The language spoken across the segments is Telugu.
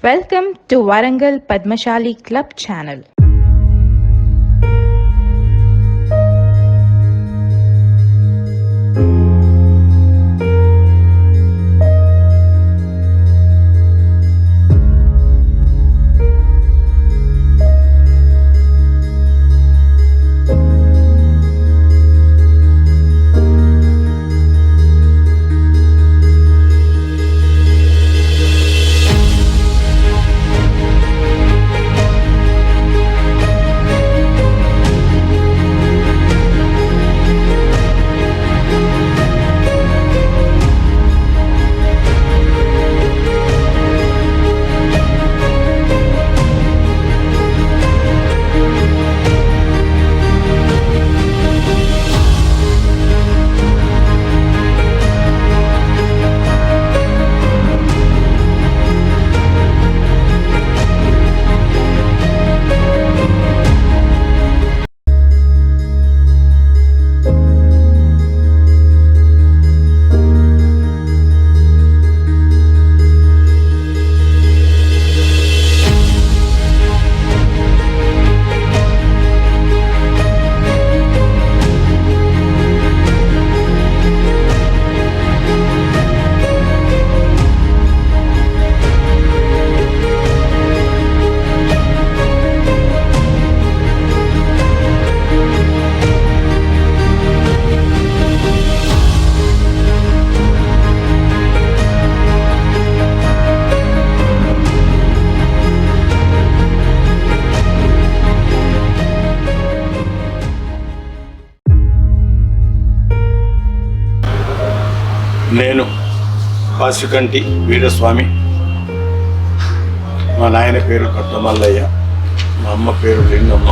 Welcome to Warangal Padmashali Club channel. నేను పాసికంటి వీరస్వామి, మా నాయన పేరు కట్నమల్లయ్య, మా అమ్మ పేరు లింగమ్మ.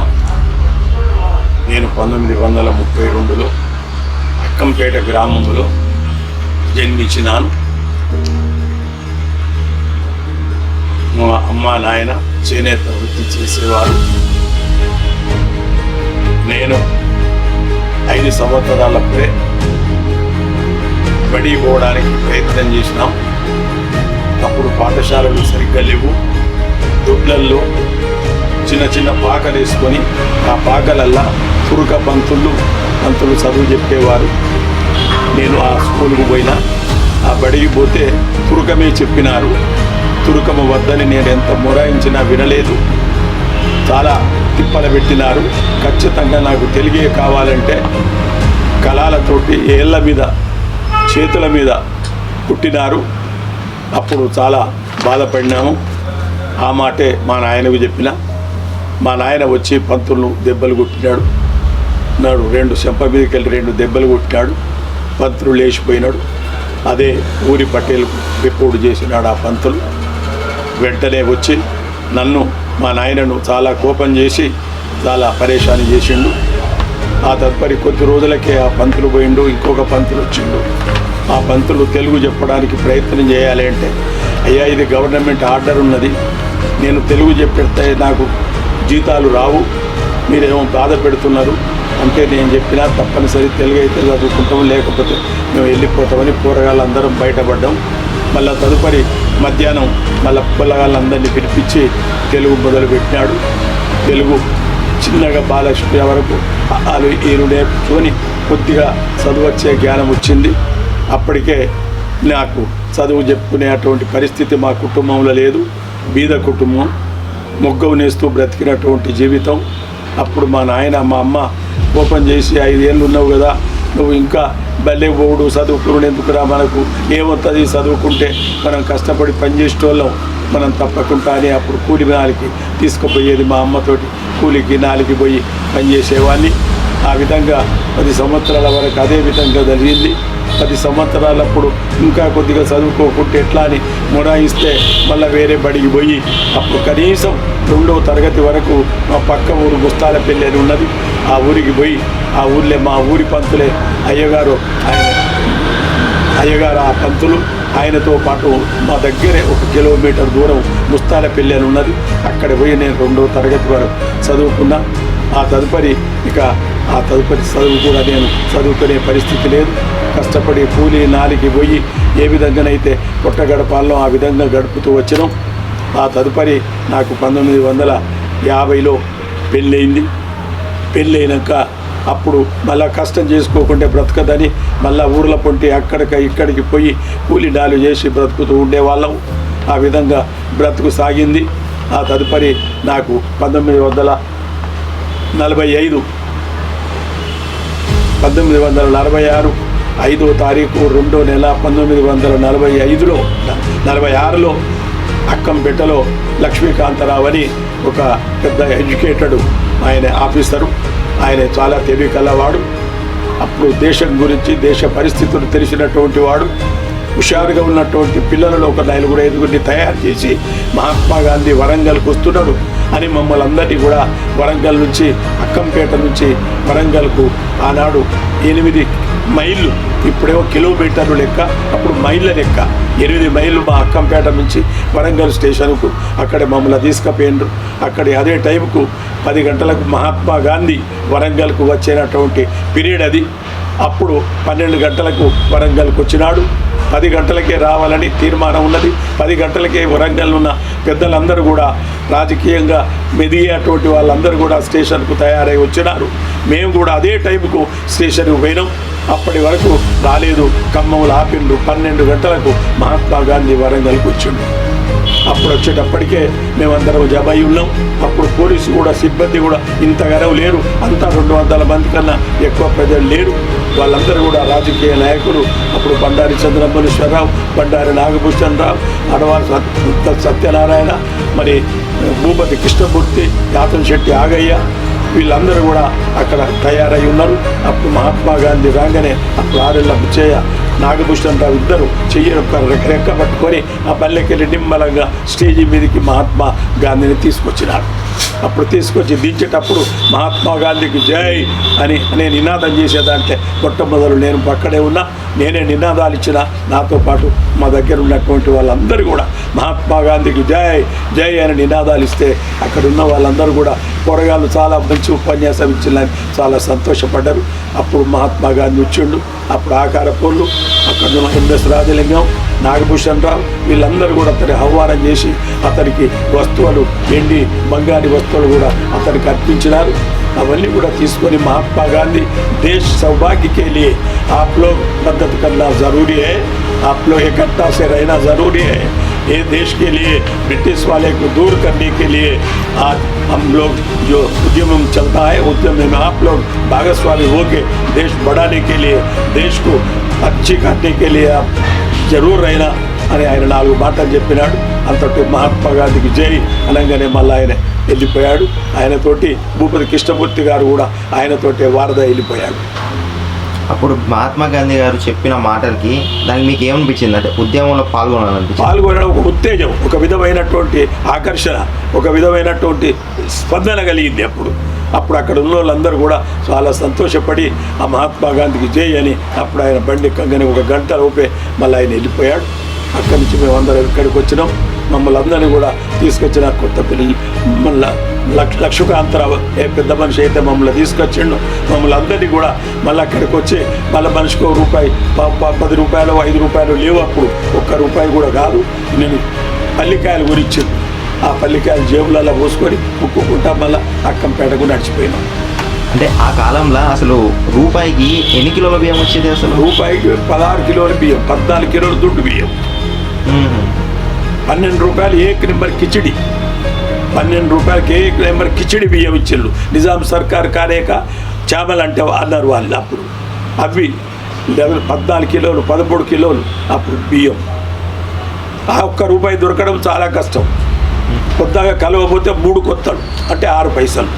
నేను 1932లో అక్కంపేట గ్రామంలో జన్మించినాను. మా అమ్మ నాయన చేనేత వృత్తి చేసేవారు. నేను 5 సంవత్సరాలప్పుడే బడి పోవడానికి ప్రయత్నం చేసినాం. అప్పుడు పాఠశాలలు సరిగ్గా లేవు. దొడ్లల్లో చిన్న చిన్న పాకలు వేసుకొని ఆ పాకలల్లా తురుక పంతులు చదువు చెప్పేవారు. నేను ఆ స్కూల్కు పోయినా, ఆ బడికి పోతే తురుకమే చెప్పినారు. తురుకము వద్దని నేను ఎంత మొరాయించినా వినలేదు. చాలా తిప్పల పెట్టినారు. ఖచ్చితంగా నాకు తెలుగే కావాలంటే కళాలతోటి ఏళ్ళ మీద చేతుల మీద పుట్టినారు. అప్పుడు చాలా బాధపడినాము. ఆ మాటే మా నాయనకు చెప్పిన. మా నాయన వచ్చి పంతులు దెబ్బలు కొట్టినాడు. 2 చెంప మీదకి వెళ్ళి 2 దెబ్బలు కొట్టినాడు. పంతులు లేచిపోయినాడు. అదే ఊరి పటేల్కు రిపోర్ట్ చేసినాడు ఆ పంతులు. వెంటనే వచ్చి నన్ను, మా నాయనను చాలా కోపం చేసి చాలా పరేషాని చేసిండు. ఆ తదుపరి కొద్ది రోజులకే ఆ పంతులు పోయిండు. ఇంకొక పంతులు వచ్చిండు. ఆ పంతులు తెలుగు చెప్పడానికి ప్రయత్నం చేయాలి అంటే, అయ్యా ఇది గవర్నమెంట్ ఆర్డర్ ఉన్నది, నేను తెలుగు చెప్పితే నాకు జీతాలు రావు, మీరేమో బాధ పెడుతున్నారు అంటే నేను చెప్పినా తప్పనిసరి తెలుగు అయితే చదువుకుంటాము, లేకపోతే మేము వెళ్ళిపోతామని పోరగాళ్ళందరం బయటపడ్డాం. మళ్ళీ తదుపరి మధ్యాహ్నం మళ్ళీ పిల్లగాళ్ళందరినీ పిలిపించి తెలుగు మొదలుపెట్టినాడు. తెలుగు చిన్నగా బాలకృష్ణ వరకు వాళ్ళు ఈరు నేర్చుకొని కొద్దిగా చదువు వచ్చే జ్ఞానం వచ్చింది. అప్పటికే నాకు చదువు చెప్పుకునే అటువంటి పరిస్థితి మా కుటుంబంలో లేదు. బీద కుటుంబం, మొగ్గవు నేస్తూ బ్రతికినటువంటి జీవితం. అప్పుడు మా నాయన, మా అమ్మ కోపం చేసి 5 ఏళ్ళు ఉన్నావు కదా, నువ్వు ఇంకా బల్లె పోవుడు, చదువుకుని ఎందుకురా, మనకు ఏమవుతుంది చదువుకుంటే, మనం కష్టపడి పనిచేసేటోళ్ళం, మనం తప్పకుండా అని అప్పుడు కూలి నాలికి తీసుకుపోయేది. మా అమ్మతోటి కూలికి నాలికి పోయి పనిచేసేవాడిని. ఆ విధంగా 10 సంవత్సరాల వరకు అదే విధంగా జరిగింది. 10 సంవత్సరాలప్పుడు ఇంకా కొద్దిగా చదువుకోకుంటే ఎట్లా అని మొరాయిస్తే మళ్ళీ వేరే బడికి పోయి అప్పుడు కనీసం 2వ తరగతి వరకు మా పక్క ఊరు ముస్తాలపల్లి అని ఉన్నది. ఆ ఊరికి పోయి ఆ ఊర్లే మా ఊరి పంతులే అయ్యగారు ఆ పంతులు ఆయనతో పాటు మా దగ్గరే 1 కిలోమీటర్ దూరం ముస్తాలపల్లి అని ఉన్నది. అక్కడ పోయి నేను 2వ తరగతి వరకు చదువుకున్నా. ఆ తదుపరి చదువు కూడా నేను చదువుకునే పరిస్థితి లేదు. కష్టపడి కూలి నాలికి పోయి ఏ విధంగానైతే పొట్ట గడపాలో ఆ విధంగా గడుపుతూ వచ్చినాం. ఆ తదుపరి నాకు 1950లో పెళ్ళయింది. పెళ్ళైనాక అప్పుడు మళ్ళా కష్టం చేసుకోకుంటే బ్రతకదని మళ్ళీ ఊర్ల పొంటి ఇక్కడికి పోయి కూలిడాలు చేసి బ్రతుకుతూ ఉండేవాళ్ళం. ఆ విధంగా బ్రతుకు సాగింది. ఆ తదుపరి నాకు 1946 5వ తారీఖు 2వ నెల 1946లో అక్కంపేటలో లక్ష్మీకాంతరావు అని ఒక పెద్ద ఎడ్యుకేటెడ్ ఆయన ఆఫీసరు. ఆయన చాలా తెలివి కలవాడు. అప్పుడు దేశం గురించి దేశ పరిస్థితులు తెలిసినటువంటి వాడు. హుషారుగా ఉన్నటువంటి పిల్లలలో ఒక 4-5 తయారు చేసి మహాత్మా గాంధీ వరంగల్కి వస్తున్నాడు అని మమ్మల్ని అందరినీ కూడా వరంగల్ నుంచి అక్కంపేట నుంచి వరంగల్కు ఆనాడు 8 మైళ్ళు, ఇప్పుడేమో కిలోమీటర్లు లెక్క, అప్పుడు మైళ్ళ లెక్క. 8 మైళ్ళు మా అక్కంపేట నుంచి వరంగల్ స్టేషన్కు అక్కడ మమ్మల్ని తీసుకుపోయిండ్రు. అక్కడ అదే టైంకు 10 గంటలకు మహాత్మా గాంధీ వరంగల్కు వచ్చినటువంటి పీరియడ్ అది. అప్పుడు 12 గంటలకు వరంగల్కి వచ్చినాడు. 10 గంటలకే రావాలని తీర్మానం ఉన్నది. 10 గంటలకే వరంగల్ ఉన్న పెద్దలందరూ కూడా రాజకీయంగా మెదిగేటువంటి వాళ్ళందరూ కూడా స్టేషన్కు తయారై వచ్చినారు. మేము కూడా అదే టైంకు స్టేషన్కు పోయినాం. అప్పటి వరకు రాలేదు. ఖమ్మంలో ఆపిండు. 12 గంటలకు మహాత్మా గాంధీ వరంగల్కి వచ్చిండు. అప్పుడు వచ్చేటప్పటికే మేమందరం జమ అయి ఉన్నాం. అప్పుడు పోలీసు కూడా సిబ్బంది కూడా ఇంతగానో లేరు. అంతా 200 మంది కన్నా ఎక్కువ ప్రజలు లేరు. వాళ్ళందరూ కూడా రాజకీయ నాయకులు. అప్పుడు బండారి చంద్రమల్లేశ్వరరావు, బండారి నాగభూషణ్ రావు, అడవారి సత్యనారాయణ, మరి భూపతి కృష్ణమూర్తి, యాతం శెట్టి ఆగయ్య, వీళ్ళందరూ కూడా అక్కడ తయారై ఉన్నారు. అప్పుడు మహాత్మా గాంధీ రాగానే అప్పుడు ఆరెళ్ళ బుచ్చయ్య, నాగభూషణ్ రావు ఇద్దరు రెక్క పట్టుకొని ఆ పల్లెకెళ్ళి నిమ్మలంగా స్టేజీ మీదకి మహాత్మా గాంధీని తీసుకొచ్చినారు. అప్పుడు తీసుకొచ్చి దించేటప్పుడు మహాత్మా గాంధీకి జై అని నేను నినాదం చేసేదాంటే మొట్టమొదలు నేను పక్కనే ఉన్నా. నేనే నినాదాలు ఇచ్చిన. నాతో పాటు మా దగ్గర ఉన్నటువంటి వాళ్ళందరూ కూడా మహాత్మా గాంధీకి జై జై అని నినాదాలు ఇస్తే అక్కడ ఉన్న వాళ్ళందరూ కూడా పొరగాళ్ళు చాలా మంచి ఉపన్యాసం ఇచ్చిందని చాలా సంతోషపడ్డారు. అప్పుడు మహాత్మా గాంధీ వచ్చిండు. అప్పుడు ఆకారపోళ్ళు, అక్కడ ఉన్న ఎంఎస్ రాజలింగం, నాగభూషణ్ రావు వీళ్ళందరూ కూడా అతని ఆహ్వానం చేసి అతనికి వస్తువులు, వెండి బంగారు వస్తువులు కూడా అతనికి అర్పించినారు. అవన్నీ కూడా తీసుకొని महात्मा गांधी देश सौभाग्य के लिए आप लोग मदद करना ज़रूरी है, आप लोग इकट्ठा से रहना ज़रूरी है। ये देश के लिए ब्रिटिश वाले को दूर करने के लिए आज हम लोग जो उद्यम चलता है उद्यम में आप लोग भागस्वामी होकर देश बढ़ाने के लिए, देश को अच्छी करने के लिए आप जरूर रहना అని ఆయన 4 మాటలు చెప్పినాడు. అంతటి మహాత్మా గాంధీకి జై అనగానే మళ్ళీ ఆయన వెళ్ళిపోయాడు. ఆయనతోటి భూపతి కృష్ణమూర్తి గారు కూడా ఆయనతోటి వారధ వెళ్ళిపోయాడు. అప్పుడు మహాత్మా గాంధీ గారు చెప్పిన మాటలకి దానికి మీకు ఏమనిపించింది? అంటే ఉద్యమంలో పాల్గొనడం ఒక ఉత్తేజం, ఒక విధమైనటువంటి ఆకర్షణ, ఒక విధమైనటువంటి స్పందన కలిగింది. అప్పుడు అక్కడ ఉన్న వాళ్ళందరూ కూడా చాలా సంతోషపడి ఆ మహాత్మా గాంధీకి జై అని అప్పుడు ఆయన బండి ఎక్కగానే 1 గంట లోపే మళ్ళీ ఆయన వెళ్ళిపోయాడు. అక్కడి నుంచి మేమందరం ఇక్కడికి వచ్చినాం. మమ్మల్ని అందరినీ కూడా తీసుకొచ్చిన కొత్త పిల్లలు మళ్ళీ లక్ష్మీకాంతరావు ఏ పెద్ద మనిషి అయితే మమ్మల్ని తీసుకొచ్చిండు. మమ్మల్ని అందరినీ కూడా మళ్ళీ అక్కడికి వచ్చి మళ్ళీ మనిషికి ₹1, 10 రూపాయలు, 5 రూపాయలు లేవు. అప్పుడు ₹1 కూడా కాదు. నేను పల్లికాయలు గురించి ఆ పల్లికాయలు జేబులలో పోసుకొని ముక్కుకుంటా మళ్ళీ అక్కంపేటకు నడిచిపోయినాం. అంటే ఆ కాలంలో అసలు రూపాయికి ఎన్ని కిలోల బియ్యం వచ్చేది? అసలు రూపాయికి 16 కిలోల బియ్యం, 14 కిలోల దుడ్డు బియ్యం, 12 రూపాయలు ఏక్ నెంబర్ కిచిడి, 12 రూపాయలకి ఏక్ నెంబర్ కిచిడి బియ్యం ఇచ్చిళ్ళు. నిజాం సర్కార్ కానేక చామల్ అంటే అన్నారు వాళ్ళు. అప్పుడు అవి 14 కిలోలు, 13 కిలోలు అప్పుడు బియ్యం. ఆ ₹1 దొరకడం చాలా కష్టం. కొత్తగా కలవబోతే 3 కొత్తలు అంటే 6 పైసలు.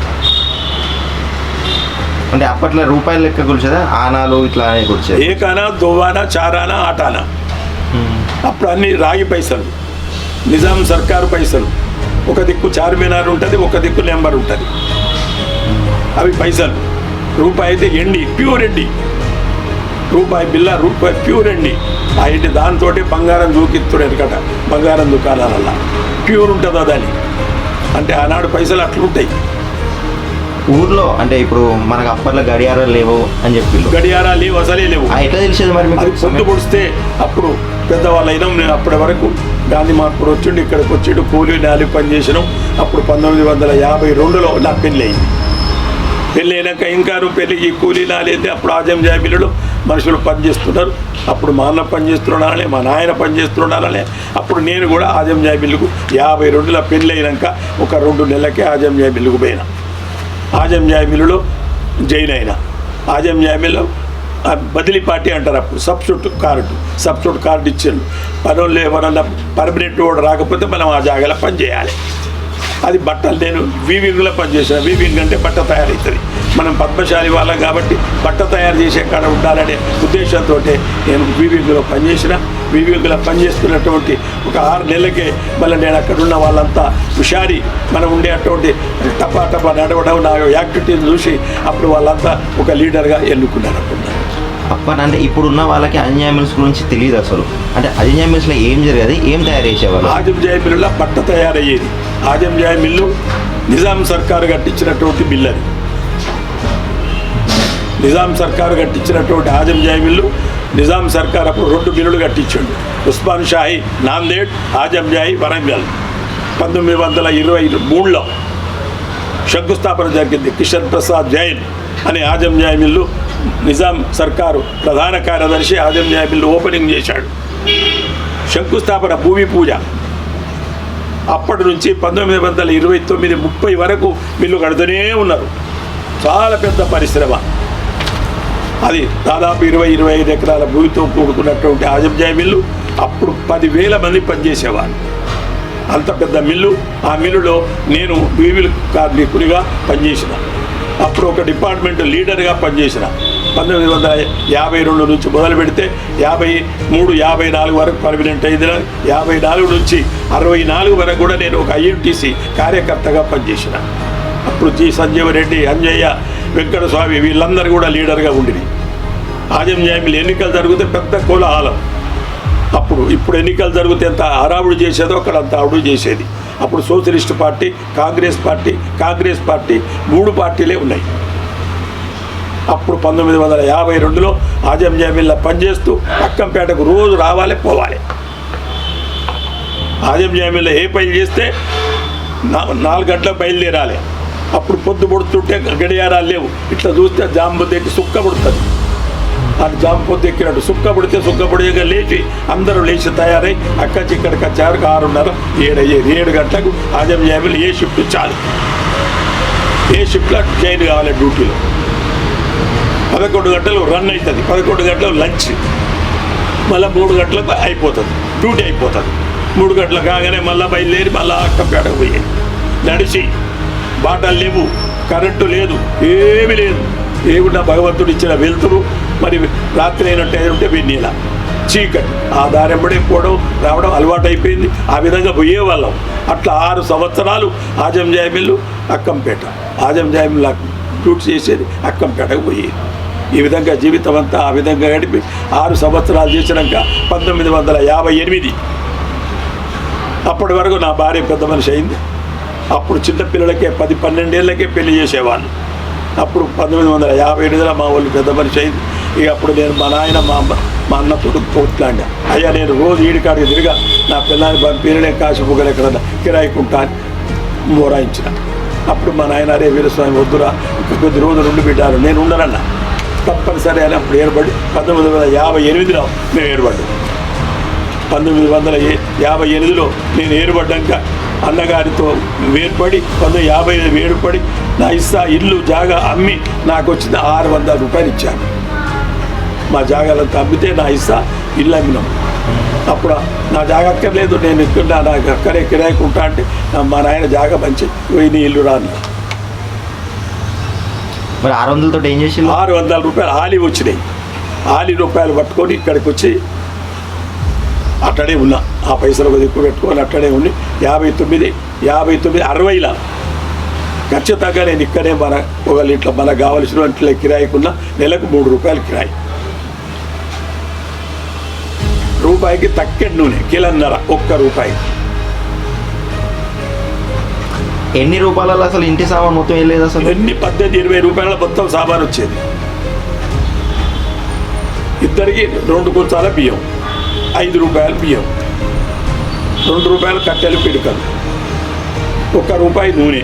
అంటే అప్పట్లో రూపాయలు లెక్క కొలిచేదా? ఆనాలు ఇట్లా కొలిచేది. ఏకానా, దోవానా, చారానా, ఆటానా. అప్పుడు అన్ని రాగి పైసలు, నిజాం సర్కారు పైసలు. ఒక దిక్కు చార్మినార్ ఉంటుంది, ఒక దిక్కు నెంబర్ ఉంటుంది. అవి పైసలు. రూపాయి అయితే ఎండి, ప్యూర్ ఎండి. రూపాయి బిల్ల, రూపాయి ప్యూర్ ఎండి. ఆ ఎండి దాంతో బంగారం దూకిస్తుడు ఎనకట బంగారం దుకాణాలల్లా ప్యూర్ ఉంటుంది అదని. అంటే ఆనాడు పైసలు అట్లుంటాయి ఊర్లో. అంటే ఇప్పుడు మనకు అప్పట్లో గడియారాలు లేవు అని చెప్పి. గడియారాలు లేవు, అసలే లేవు. ఎట్లా తెలిసేది మరి? అది పొద్దు పొడిస్తే అప్పుడు పెద్దవాళ్ళు అయినాం. నేను అప్పటి వరకు గాంధీ మార్పుడు వచ్చిండు, ఇక్కడికి వచ్చిండు, కూలీ నాలి పని చేసినాం. అప్పుడు 1952లో నా పెళ్ళి అయింది. పెళ్ళి అయినాక ఇంకా పెళ్ళి ఈ కూలీ నాలేది అప్పుడు ఆజం జాబిలలో మనుషులు పనిచేస్తున్నారు. అప్పుడు మా అన్న పనిచేస్తున్నాడే, మా నాయన పనిచేస్తున్నాడే. అప్పుడు నేను కూడా ఆజం జాబిల్లుకు 52లో పెళ్ళి అయినాక ఒక 2 నెలలకే ఆజం జాబిల్లుకు పోయినా. ఆజం జాబిల్లో జైన్ అయినా. ఆజం జాబిల్లో బదిలీ పార్టీ అంటారు అప్పుడు. సబ్స్టిట్యూట్ కార్డు ఇచ్చిండు. పనులు ఏమన్నా పర్మనెంట్ కూడా రాకపోతే మనం ఆ జాగాలో పని చేయాలి. అది బట్టలు నేను వీవింగ్లో పనిచేసిన. వీవింగ్ అంటే బట్ట తయారవుతుంది. మనం పద్మశాలి వాళ్ళం కాబట్టి బట్ట తయారు చేసే కాడ ఉండాలనే ఉద్దేశంతో నేను వీవింగ్లో పనిచేసిన. వీవింగ్లో పనిచేస్తున్నటువంటి ఒక 6 నెలలకే మళ్ళీ నేను అక్కడ ఉన్న వాళ్ళంతా హుషారి మనం ఉండేటువంటి టపా నడవడం నా యాక్టివిటీని చూసి అప్పుడు వాళ్ళంతా ఒక లీడర్గా ఎన్నుకున్నారు. అంటే ఇప్పుడున్న వాళ్ళకి అజంజాయ్ మిల్స్ గురించి తెలియదు అసలు. అంటే అజంజాయ్ మిల్స్లో ఏం జరిగేది, ఏం తయారు చేసేవాళ్ళు? ఆజం జాయ్ మిల్లులో బట్ట తయారయ్యేది. ఆజం జాయ్ మిల్లు నిజాం సర్కారు కట్టించినటువంటి మిల్లు. అది నిజాం సర్కారు కట్టించినటువంటి ఆజం జాయ్ మిల్లు నిజాం సర్కార్ అప్పుడు 2 మిల్లులు కట్టించాడు. ఉస్మాన్ షాహీ నాందేడ్, ఆజం జాయ్ వరంగల్. 1923లో శంకుస్థాపన జరిగింది. కిషన్ ప్రసాద్ జైన్ అనే ఆజం జాయ్ మిల్లు నిజాం సర్కారు ప్రధాన కార్యదర్శి ఆజం జాయ్ మిల్లు ఓపెనింగ్ చేశాడు. శంకుస్థాపన భూమి పూజ. అప్పటి నుంచి 1929-30 వరకు మిల్లు కడుతూనే ఉన్నారు. చాలా పెద్ద పరిశ్రమ అది. దాదాపు 20-25 ఎకరాల భూమితో కూడుకున్నటువంటి ఆజం జాయ్ మిల్లు. అప్పుడు 10,000 మంది పనిచేసేవారు. అంత పెద్ద మిల్లు. ఆ మిల్లులో నేను వీవిల్ కార్మికునిగా పనిచేసిన. అప్పుడు ఒక డిపార్ట్మెంట్ లీడర్గా పనిచేసిన. 1952 నుంచి మొదలు పెడితే 53-54 వరకు పర్మనెంట్ అయింది. 54 నుంచి 64 వరకు కూడా నేను ఒక IMTC కార్యకర్తగా పనిచేసిన. అప్పుడు జి సంజీవరెడ్డి, అంజయ్య, వెంకటస్వామి వీళ్ళందరూ కూడా లీడర్గా ఉండిరి. ఆజం జాయ్ మిల్ ఎన్నికలు జరిగితే పెద్ద కోలాహలం. ఇప్పుడు ఎన్నికలు జరిగితే ఎంత హడావుడి చేసేదో అక్కడ అంత హడావుడి చేసేది. అప్పుడు సోషలిస్ట్ పార్టీ, కాంగ్రెస్ పార్టీ 3 పార్టీలే ఉన్నాయి. అప్పుడు 1952లో ఆజం జాయ్ మిల్లో పనిచేస్తూ అక్కంపేటకు రోజు రావాలి పోవాలి. ఆజం జాయ్ మిల్లో ఏ పని చేస్తే 4 గంటలకు బయలుదేరాలి. అప్పుడు పొద్దు పొడుతుంటే గడియారాలు లేవు. ఇట్లా చూస్తే జాంబొద్దు ఎక్కి సుక్క పుడుతుంది. అది జాంబొద్దు ఎక్కినట్టు సుక్క పుడితే లేచి అందరూ లేచి తయారై అక్కడికి ఇక్కడికి వచ్చారు. 6:30 7 గంటలకు ఆజం జాయ్ మిల్ ఏ షిఫ్ట్ చాలు. ఏ షిఫ్ట్లో జాయిన్ కావాలి డ్యూటీలో. 11 గంటలు రన్ అవుతుంది. 11 గంటలు లంచ్. మళ్ళీ 3 గంటలకు అయిపోతుంది డ్యూటీ అయిపోతుంది. 3 గంటలు కాగానే మళ్ళీ బయలుదేరి మళ్ళీ అక్కంపేటకు పోయేది. నడిచి బాటలు లేవు, కరెంటు లేదు, ఏమీ లేదు. ఏమిటా భగవంతుడు ఇచ్చిన వెళ్తురు. మరి రాత్రి అయినట్టు ఉంటే వెన్నీల చీకటి. ఆ దారి ఎంబడే పోవడం రావడం అలవాటు అయిపోయింది. ఆ విధంగా పోయేవాళ్ళం. అట్లా 6 సంవత్సరాలు Azam Joy mill Akkampeta. Azam Joy mill duty చేసేది అక్కంపేటకు పోయేది. ఈ విధంగా జీవితం అంతా ఆ విధంగా గడిపి 6 సంవత్సరాలు చేసినాక 1958 అప్పటి వరకు నా భార్య పెద్ద మనిషి అయింది. అప్పుడు చిన్నపిల్లలకే 10-12 ఏళ్ళకే పెళ్లి చేసేవాళ్ళు. అప్పుడు 1958లో మా వాళ్ళు పెద్ద మనిషి అయింది. ఇక అప్పుడు నేను మా నాయన మా అన్న కొడుకు పోట్లాండా. అయ్యా నేను రోజు ఈడికాడికి తిరిగా నా పిల్లని పంపినే కాశీపుగలు ఎక్కడన్నా కిరాయికుంటా అని మోరాయించిన. అప్పుడు మా నాయన అరే వీరస్వామి వద్దురా ఇంకా కొద్ది రోజులు ఉండి పెట్టారు. నేను ఉండనన్నా. తప్పనిసరి అని అప్పుడు ఏర్పడి 1958లో మేము ఏర్పడ్డాం. 1958లో నేను ఏర్పడ్డాక అన్నగారితో ఏర్పడి 1955 ఏర్పడి నా ఇల్లు జాగా అమ్మి నాకు వచ్చిన 600 రూపాయలు ఇచ్చాను. మా జాగాలంతా అమ్మితే నా ఇల్లు అమ్మినాం. అప్పుడు నా జాగా అక్కర్లేదు, నేను ఇక్కడ నాకు అక్కడే కిరాయికుంటా అంటే మా నాయన జాగా మంచి నీ ఇల్లు రాను. మరి 600తో ఏం చేసి 600 రూపాయలు ఆలి వచ్చినాయి. ఆలి రూపాయలు పట్టుకొని ఇక్కడికి వచ్చి అట్టడే ఉన్నా. ఆ పైసలు కొద్ది ఎక్కువ పెట్టుకొని అట్టడే ఉండి 59, 60లో ఖచ్చితంగా నేను ఇక్కడే ఒకళ్ళు ఇట్లా మనకు కావలసిన ఇట్లా కిరాయికున్నా నెలకు 3 రూపాయలు కిరాయి. రూపాయికి తక్కెడు నూనె కిలోన్నర, 1 రూపాయి. ఎన్ని రూపాయలలో అసలు ఇంటి సామాన్ మొత్తం వెళ్ళేది? అసలు 18-20 రూపాయల మొత్తం సామాన్ వచ్చేది. ఇద్దరికి 2 కుంచాల బియ్యం, 5 రూపాయలు బియ్యం, 2 రూపాయలు కట్టెలు పిడకలు, 1 రూపాయి నూనె,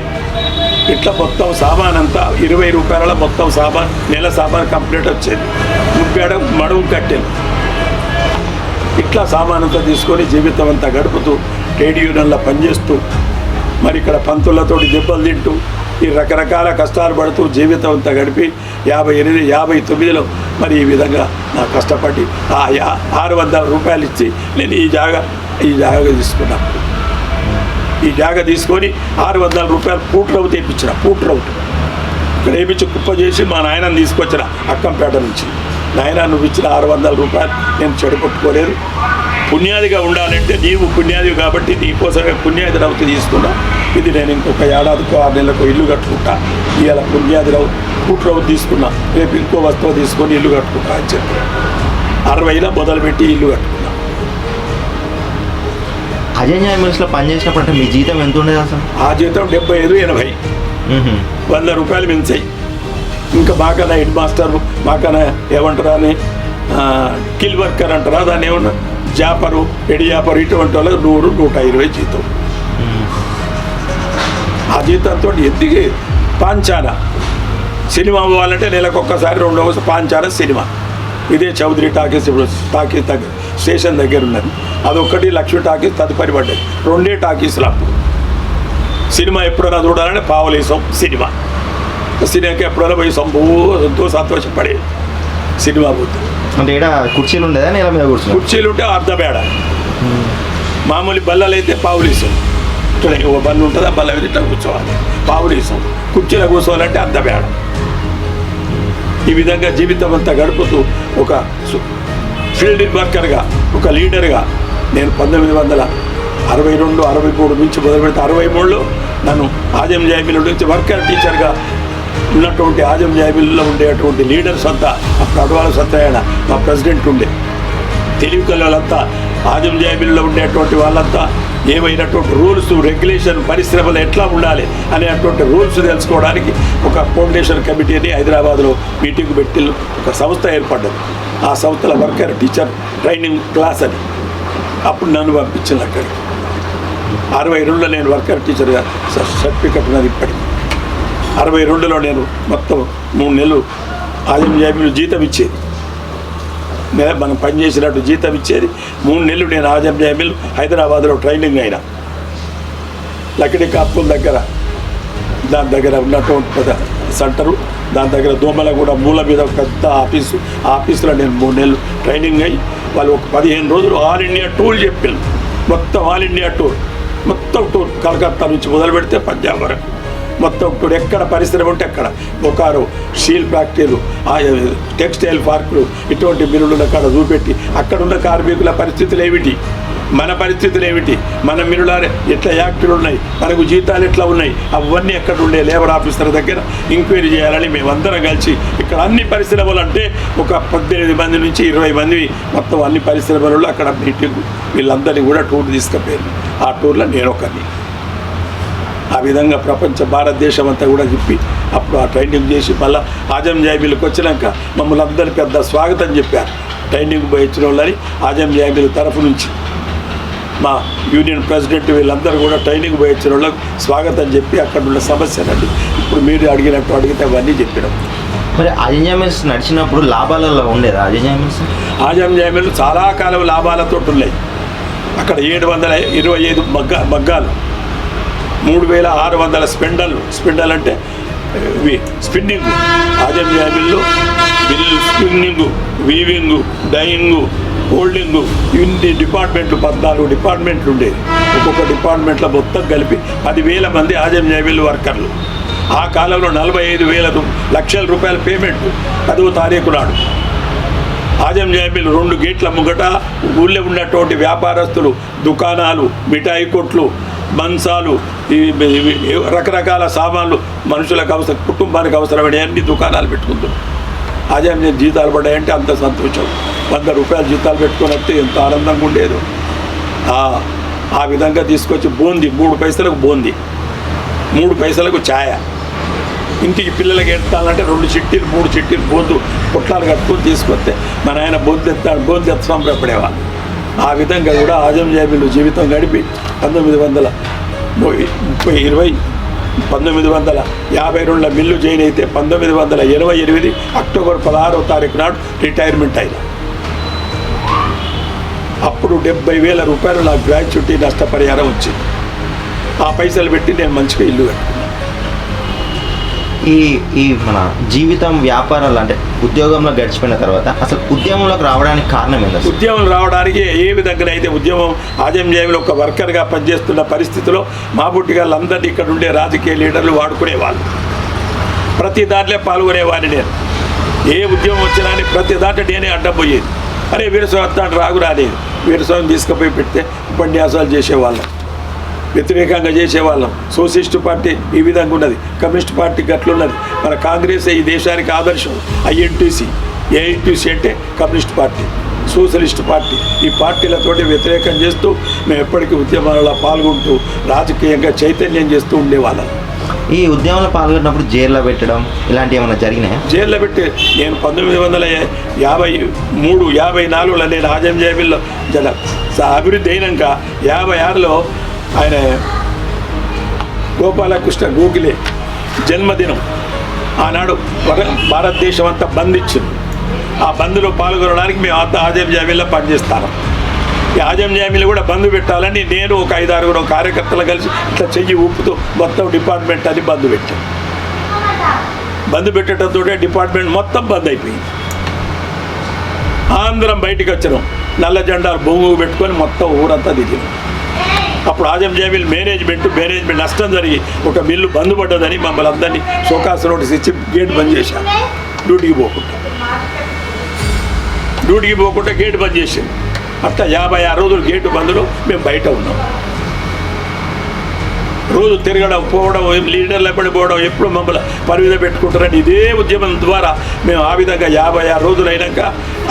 ఇట్లా మొత్తం సామాన్ అంతా 20 రూపాయల మొత్తం సామాన్, నెల సామాన్ కంప్లీట్ వచ్చేది. 30 మడుగు కట్టెలు, ఇట్లా సామాన్ అంతా తీసుకొని జీవితం అంతా గడుపుతూ ట్రేడ్ యూనియన్లో పనిచేస్తూ మరి ఇక్కడ పంతులతోటి దెబ్బలు తింటూ ఈ రకరకాల కష్టాలు పడుతూ జీవితం అంతా గడిపి 58, 59లో మరి ఈ విధంగా నా కష్టపడి 600 రూపాయలు ఇచ్చి నేను ఈ జాగా తీసుకున్నా. ఈ జాగా తీసుకొని 600 రూపాయలు పూట్రవు తెప్పించిన. పూట్రవుట్ ఇక్కడ వేయించి కుప్ప చేసి మా నాయనని తీసుకొచ్చిన అక్కంపేట నుంచి. నాయన నువ్వు ఇచ్చిన 600 రూపాయలు నేను చెడగొట్టుకోలేదు. పుణ్యాదిగా ఉండాలంటే నీవు పుణ్యాదివి కాబట్టి నీకోసమే పుణ్యాది రౌతు తీసుకున్నా. ఇది నేను ఇంకొక ఏడాదికో 6 నెలలకు ఇల్లు కట్టుకుంటా. ఇవాళ పుణ్యాది పూట్రవు తీసుకున్నా, రేపు ఇంకో వస్తువు తీసుకొని ఇల్లు కట్టుకుంటా అని చెప్పి 60లో మొదలుపెట్టి ఇల్లు కట్టుకున్నా. అజయ్ న్యాయ మిల్స్లో పనిచేసినప్పుడు అంటే మీ జీతం ఎంత ఉండేది అసలు? ఆ జీతం 75, 80, 100 రూపాయలు మించాయి. ఇంకా మాకన్నా హెడ్ మాస్టర్, మాకన్నా ఏమంటారా అని కిల్ వర్కర్ అంటారా, దాన్ని ఏమన్నా జాపరు, హెడ్ జాపరు, ఇటువంటి వాళ్ళకి 100, 120 జీతం. ఆ జీతంతో ఎందుకు పాంచాల సినిమా పోవాలంటే నెలకు ఒక్కసారి 2 రోజులు పాంచాల సినిమా. ఇదే చౌదరి టాకీస్, ఇప్పుడు టాకీస్ దగ్గర స్టేషన్ దగ్గర ఉన్నది. అదొక్కటి లక్ష్మీ టాకీస్ తదుపరి పడ్డది. 2 టాకీస్లు అప్పుడు. సినిమా ఎప్పుడైనా చూడాలంటే పావలేసం సినిమా. సినిమాకి ఎప్పుడైనా పోయి సంతోషపడే సినిమా పోతుంది. అంటే ఇక్కడ కుర్చీలు ఉండేదా నేల మీద కూర్చొని? కుర్చీలు ఉంటే అర్ధ బేడ, మామూలు బల్లలు అయితే పావులీసం. ఇట్లా ఒక బల్ల ఉంటుంది, ఆ బల్ల మీద ఇట్లా కూర్చోవాలి. పావులీసం. కుర్చీలో కూర్చోవాలంటే అర్ధ బేడ. ఈ విధంగా జీవితం అంతా గడుపుతూ ఒక ఫీల్డ్ వర్కర్గా, ఒక లీడర్గా నేను 1962, 63 నుంచి మొదలు పెడితే 63లో నన్ను ఆజం జామిల్ నుంచి వర్కర్ టీచర్గా ఉన్నటువంటి ఆజం జామిల్లో ఉండేటువంటి లీడర్స్ అంతా, అప్పుడు అడవాళ్ళ సత్యనారాయణ మా ప్రెసిడెంట్ ఉండే, తెలివి కళ్ళంతా ఆజం జామిల్లో ఉండేటువంటి వాళ్ళంతా ఏమైనటువంటి రూల్స్, రెగ్యులేషన్, పరిశ్రమలు ఎట్లా ఉండాలి అనేటువంటి రూల్స్ తెలుసుకోవడానికి ఒక ఫౌండేషన్ కమిటీని హైదరాబాద్లో మీటింగ్ పెట్టి ఒక సంస్థ ఏర్పడ్డది. ఆ సంస్థల వర్కర్ టీచర్ ట్రైనింగ్ క్లాస్ అని అప్పుడు నన్ను పంపించింది అక్కడికి. 62లో నేను వర్కర్ టీచర్గా సర్టిఫికెట్ ఉన్నది ఇప్పటికి. 62లో నేను మొత్తం 3 నెలలు ఆజం జామిల్ జీతం ఇచ్చేది. మనం పనిచేసినట్టు జీతం ఇచ్చేది. 3 నెలలు నేను ఆజం జామిల్ హైదరాబాద్లో ట్రైనింగ్ అయినా. లకిడి కాపుల దగ్గర, దాని దగ్గర ఉన్నటువంటి పెద్ద సెంటరు, దాని దగ్గర దోమలగూడ మూల మీద ఒక పెద్ద ఆఫీసు. ఆ ఆఫీసులో నేను 3 నెలలు ట్రైనింగ్ అయ్యి వాళ్ళు ఒక 15 రోజులు ఆల్ ఇండియా టూర్ చెప్పాను. మొత్తం ఆల్ ఇండియా టూర్, మొత్తం టూర్ కలకత్తా నుంచి మొదలు పెడితే పంజాబ్ వరకు మొత్తం టూర్. ఎక్కడ పరిశ్రమ ఉంటే అక్కడ, బొకారో, స్టీల్ ఫ్యాక్టరీలు, టెక్స్టైల్ పార్కులు, ఇటువంటి మిల్లుల కాడ చూపెట్టి అక్కడున్న కార్మికుల పరిస్థితులు ఏమిటి, మన పరిస్థితులు ఏమిటి, మన మిల్లుల ఎట్లా యాక్టులు ఉన్నాయి, మనకు జీతాలు ఎట్లా ఉన్నాయి, అవన్నీ ఎక్కడ ఉండే లేబర్ ఆఫీసర్ దగ్గర ఎంక్వైరీ చేయాలని మేమందరం కలిసి ఇక్కడ అన్ని పరిశ్రమలు అంటే ఒక 18 మంది నుంచి 20 మంది మొత్తం అన్ని పరిశ్రమలలో అక్కడ మీటింగ్, వీళ్ళందరినీ కూడా టూర్ తీసుకుపోయారు. ఆ టూర్లో నేను ఒకరిని. ఆ విధంగా ప్రపంచ భారతదేశం అంతా కూడా చెప్పి అప్పుడు ఆ ట్రైనింగ్ చేసి మళ్ళీ ఆజం జామిల్కి వచ్చినాక మమ్మల్ని అందరినీ పెద్ద స్వాగతం చెప్పారు. ట్రైనింగ్ పోయి ఇచ్చిన వాళ్ళని ఆజం జామిల్ తరఫు నుంచి మా యూనియన్ ప్రెసిడెంట్ వీళ్ళందరూ కూడా ట్రైనింగ్ పోయి ఇచ్చిన వాళ్ళకు స్వాగతం చెప్పి అక్కడ ఉన్న సమస్యలండి ఇప్పుడు మీరు అడిగితే అవన్నీ చెప్పినాం. మరి ఆజం జామిల్స్ నడిచినప్పుడు లాభాలలో ఉండేదా ఆజం జామిల్స్? ఆజం జామిల్ చాలా కాలం లాభాలతో ఉన్నాయి. అక్కడ 725 మగ్గాలు, 3600 స్పెండల్ అంటే స్పిన్నింగ్. ఆజం జామిల్లో స్పిన్నింగు, వీవింగు, డైయింగు, హోల్డింగు, ఇన్ని డిపార్ట్మెంట్లు 14 డిపార్ట్మెంట్లు ఉండేది. ఒక్కొక్క డిపార్ట్మెంట్లో మొత్తం కలిపి 10,000 మంది ఆజం జామిల్ వర్కర్లు. ఆ కాలంలో 45,000 లక్షల రూపాయల పేమెంట్ 10వ తారీఖు నాడు. ఆజం జామిల్ 2 గేట్ల ముంగట ఊళ్ళో ఉన్నటువంటి వ్యాపారస్తులు, దుకాణాలు, మిఠాయి కొట్లు, మంచాలు, రకరకాల సామాన్లు, మనుషులకు అవసరం, కుటుంబానికి అవసరమైన అన్ని దుకాణాలు పెట్టుకుంటారు. ఆజం జామిల్ జీతాలు పడ్డాయంటే అంత సంతోషం. 100 రూపాయలు జీతాలు పెట్టుకొని వస్తే ఎంత ఆనందంగా ఉండేదో. ఆ విధంగా తీసుకొచ్చి బూందీ 3 పైసలకు బూందీ, 3 పైసలకు ఛాయ. ఇంటికి పిల్లలకి ఎత్తాలంటే 2 చిట్టీలు 3 చిట్టీలు బొందు పొట్లాలు కట్టుకొని తీసుకొస్తే మా నాయన బొందు ఎత్తాడు, బొందు ఎత్తడం పడేవాళ్ళు. ఆ విధంగా కూడా ఆజం జాబిలు జీవితం గడిపి 1952 మిల్లు జాయిన్ అయితే 1988 అక్టోబర్ 16వ తారీఖు నాడు రిటైర్మెంట్ అయినా. అప్పుడు 70,000 రూపాయలు నాకు గ్రాట్యుటీ నష్టపరిహారం వచ్చింది. ఆ పైసలు పెట్టి నేను మంచిగా ఇల్లు కట్టుకున్నాను. ఈ మన జీవితం వ్యాపారాలు అంటే ఉద్యోగంలో గడిచిపోయిన తర్వాత అసలు ఉద్యమంలోకి రావడానికి కారణం ఏంటి? ఉద్యమం రావడానికి ఏ విధంగా అయితే ఉద్యమం ఆజం జాబిలో ఒక వర్కర్గా పనిచేస్తున్న పరిస్థితిలో మా బుట్టిగాళ్ళందరినీ ఇక్కడ ఉండే రాజకీయ లీడర్లు వాడుకునేవాళ్ళు. ప్రతి దాంట్లో పాల్గొనేవాడిని నేను. ఏ ఉద్యమం వచ్చినా ప్రతి దాంట్లో నేనే అడ్డం పోయేది. అరే వీరస్వామి వస్తాడు రాగు రాలేదు, వీరస్వామిని తీసుకుపోయి పెడితే ఉపన్యాసాలు చేసేవాళ్ళం, వ్యతిరేకంగా చేసేవాళ్ళం. సోషలిస్టు పార్టీ ఈ విధంగా ఉన్నది, కమ్యూనిస్ట్ పార్టీ గట్లున్నది. మన కాంగ్రెస్ ఈ దేశానికి ఆదర్శం. ఏఐటీసీ అంటే కమ్యూనిస్ట్ పార్టీ, సోషలిస్ట్ పార్టీ. ఈ పార్టీలతోటి వ్యతిరేకం చేస్తూ మేము ఎప్పటికీ ఉద్యమాలలో పాల్గొంటూ రాజకీయంగా చైతన్యం చేస్తూ ఉండేవాళ్ళం. ఈ ఉద్యమంలో పాల్గొన్నప్పుడు జైల్లో పెట్టడం ఇలాంటివి ఏమైనా జరిగినాయా? జైల్లో పెట్టి నేను 1953-54లో నేను ఆజం జాబిల్లో అభివృద్ధి అయినాక 56లో ఆయన గోపాలకృష్ణ గోఖలే జన్మదినం. ఆనాడు భారతదేశం అంతా బంద్ ఇచ్చింది. ఆ బంద్లో పాల్గొనడానికి మేము అంతా ఆజం జాబిల్లో పనిచేస్తాను. ఈ ఆజం జాబిలు కూడా బంద్ పెట్టాలని నేను ఒక 5-6 కార్యకర్తలు కలిసి ఇట్లా చెయ్యి ఊపుతూ మొత్తం డిపార్ట్మెంట్ అది బంద్ పెట్టాం. బంద్ పెట్టడంతో డిపార్ట్మెంట్ మొత్తం బంద్ అయిపోయింది. ఆంధ్రం బయటికి వచ్చినాం, నల్ల జెండాలు బొంగు పెట్టుకొని మొత్తం ఊరంతా దిగినాం. అప్పుడు ఆజం జాబిల్ మేనేజ్మెంట్ నష్టం జరిగి ఒక మిల్లు బంద్ పడ్డదని మమ్మల్ని అందరినీ షోకాస్ నోటీస్ ఇచ్చి గేట్ బంద్ చేశాను. డ్యూటీకి పోకుండా గేట్ బంద్ చేసింది. అట్లా 56 రోజులు గేటు బంద్లో మేము బయట ఉన్నాం. రోజు తిరగడం పోవడం, లీడర్లు పడిపోవడం, ఎప్పుడు మమ్మల్ని పరిమిత పెట్టుకుంటారని ఇదే ఉద్యమం ద్వారా మేము ఆ విధంగా 56 రోజులు అయినాక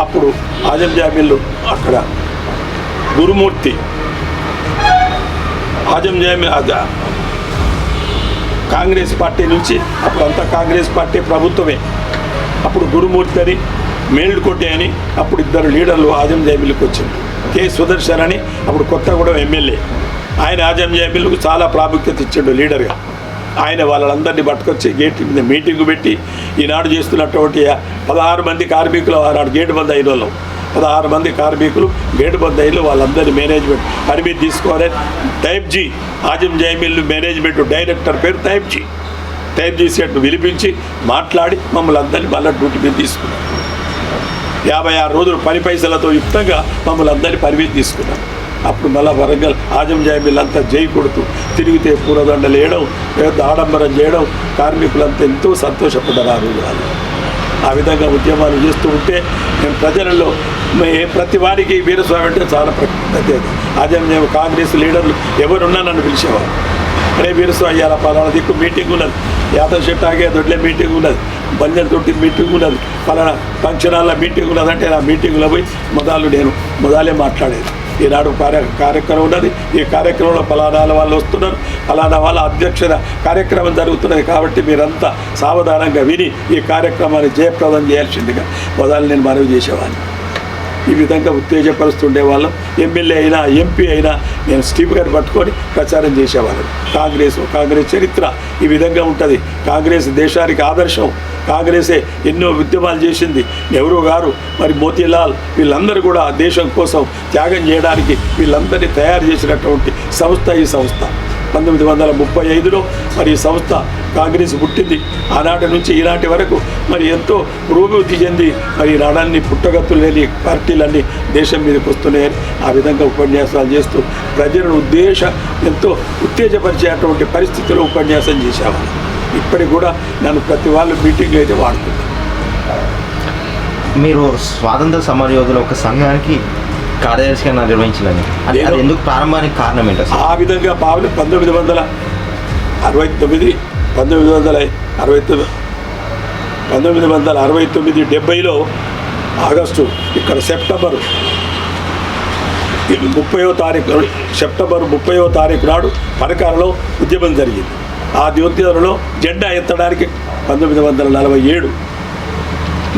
అప్పుడు ఆజం జాబిల్లు అక్కడ గురుమూర్తి ఆజం జాబిల్ కాంగ్రెస్ పార్టీ నుంచి, అప్పుడు అంతా కాంగ్రెస్ పార్టీ ప్రభుత్వమే. అప్పుడు గురుమూర్తి అని మేల్కోటే అని అప్పుడు 2 లీడర్లు ఆజం జాబిల్కి వచ్చింది. కె సుదర్శన్ అని అప్పుడు కొత్తగూడెం ఎమ్మెల్యే. ఆయన ఆజం జాబిల్కు చాలా ప్రాముఖ్యత ఇచ్చాడు లీడర్గా. ఆయన వాళ్ళందరినీ పట్టుకొచ్చి గేట్ మీద మీటింగ్ పెట్టి ఈనాడు చేస్తున్నటువంటి 16 మంది కార్మికులు ఆనాడు గేటు బంద్ అయిన వాళ్ళు 16 మంది కార్మికులు గేటు బంద్ అయిన వాళ్ళందరినీ మేనేజ్మెంట్ పర్మిట్ తీసుకోవాలి. టైప్ జీ ఆజం జాబిల్ మేనేజ్మెంట్ డైరెక్టర్ పేరు టైప్ జీ సెట్ను పిలిపించి మాట్లాడి మమ్మల్ని అందరినీ మళ్ళీ డ్యూటీ మీద తీసుకున్నారు. 56 రోజులు పని పైసలతో యుక్తంగా మమ్మల్ని అందరినీ పర్మిట్ తీసుకున్నారు. అప్పుడు మళ్ళీ వరంగల్ ఆజం జాబిల్ అంతా జై కొడుతూ తిరిగితే పూలదండలు వేయడం, పెద్ద ఆడంబరం చేయడం, కార్మికులంతా ఎంతో సంతోషపడ్డారు ఆ రోజు. ఆ విధంగా ఉద్యమాలు చేస్తూ ఉంటే నేను ప్రజలలో ప్రతి వారికి వీరస్వామి అంటే చాలా ప్రత్యేకత. ఆజం జాబిల్ కాంగ్రెస్ లీడర్లు ఎవరున్నా నన్ను పిలిచేవారు. అరే వీరస్వామి అయ్యాల పలానా దిక్కు మీటింగ్ ఉన్నది, యాదవ్ షెట్టాగే దొడ్లే మీటింగ్ ఉన్నది, బంజన్ తొట్టి మీటింగ్ ఉన్నది, పలానా ఫంక్షన్ హాల్లో మీటింగ్ ఉన్నదంటే ఆ మీటింగ్లో పోయి మొదలే మాట్లాడేది. ఈనాడు కార్యక్రమం ఉన్నది, ఈ కార్యక్రమంలో ఫలానా వాళ్ళు వస్తున్నారు, ఫలానా వాళ్ళ అధ్యక్షత కార్యక్రమం జరుగుతున్నది కాబట్టి మీరంతా సావధానంగా విని ఈ కార్యక్రమాన్ని జయప్రదం చేయాల్సిందిగా నేను మనవి చేసేవాడిని. ఈ విధంగా ఉత్తేజపరుస్తుండే వాళ్ళం. ఎమ్మెల్యే అయినా ఎంపీ అయినా నేను స్పీకర్ పట్టుకొని ప్రచారం చేసేవాళ్ళం. కాంగ్రెస్ చరిత్ర ఈ విధంగా ఉంటుంది. కాంగ్రెస్ దేశానికి ఆదర్శం. కాంగ్రెసే ఎన్నో ఉద్యమాలు చేసింది. నెహ్రూ గారు, మరి మోతీలాల్ వీళ్ళందరూ కూడా దేశం కోసం త్యాగం చేయడానికి వీళ్ళందరినీ తయారు చేసినటువంటి సంస్థ ఈ సంస్థ. 1935లో మరి ఈ సంస్థ కాంగ్రెస్ పుట్టింది. ఆనాటి నుంచి ఈనాటి వరకు మరి ఎంతో పురోభివృద్ధి చెంది మరి ఈనాడాన్ని పుట్టగత్తులు లేని పార్టీలన్నీ దేశం మీదకి వస్తున్నాయని ఆ విధంగా ఉపన్యాసాలు చేస్తూ ప్రజలను ఎంతో ఉత్తేజపరిచేటువంటి పరిస్థితిలో ఉపన్యాసం చేసేవాళ్ళు. ఇప్పటికి కూడా నన్ను ప్రతి వాళ్ళు మీటింగ్లో అయితే వాడుతున్నారు. మీరు స్వాతంత్ర సమరయోధుల ఒక సంఘానికి కార్యదర్శిగా నిర్వహించాలని అది ఎందుకు ప్రారంభానికి కారణం ఏంటి? ఆ విధంగా 1969 ఆగస్టు ఇక్కడ సెప్టెంబర్ 30వ తారీఖు నాడు పరకాలలో ఉద్యమం జరిగింది. ఆ ఉద్యమంలో జెండా ఎత్తడానికి 1947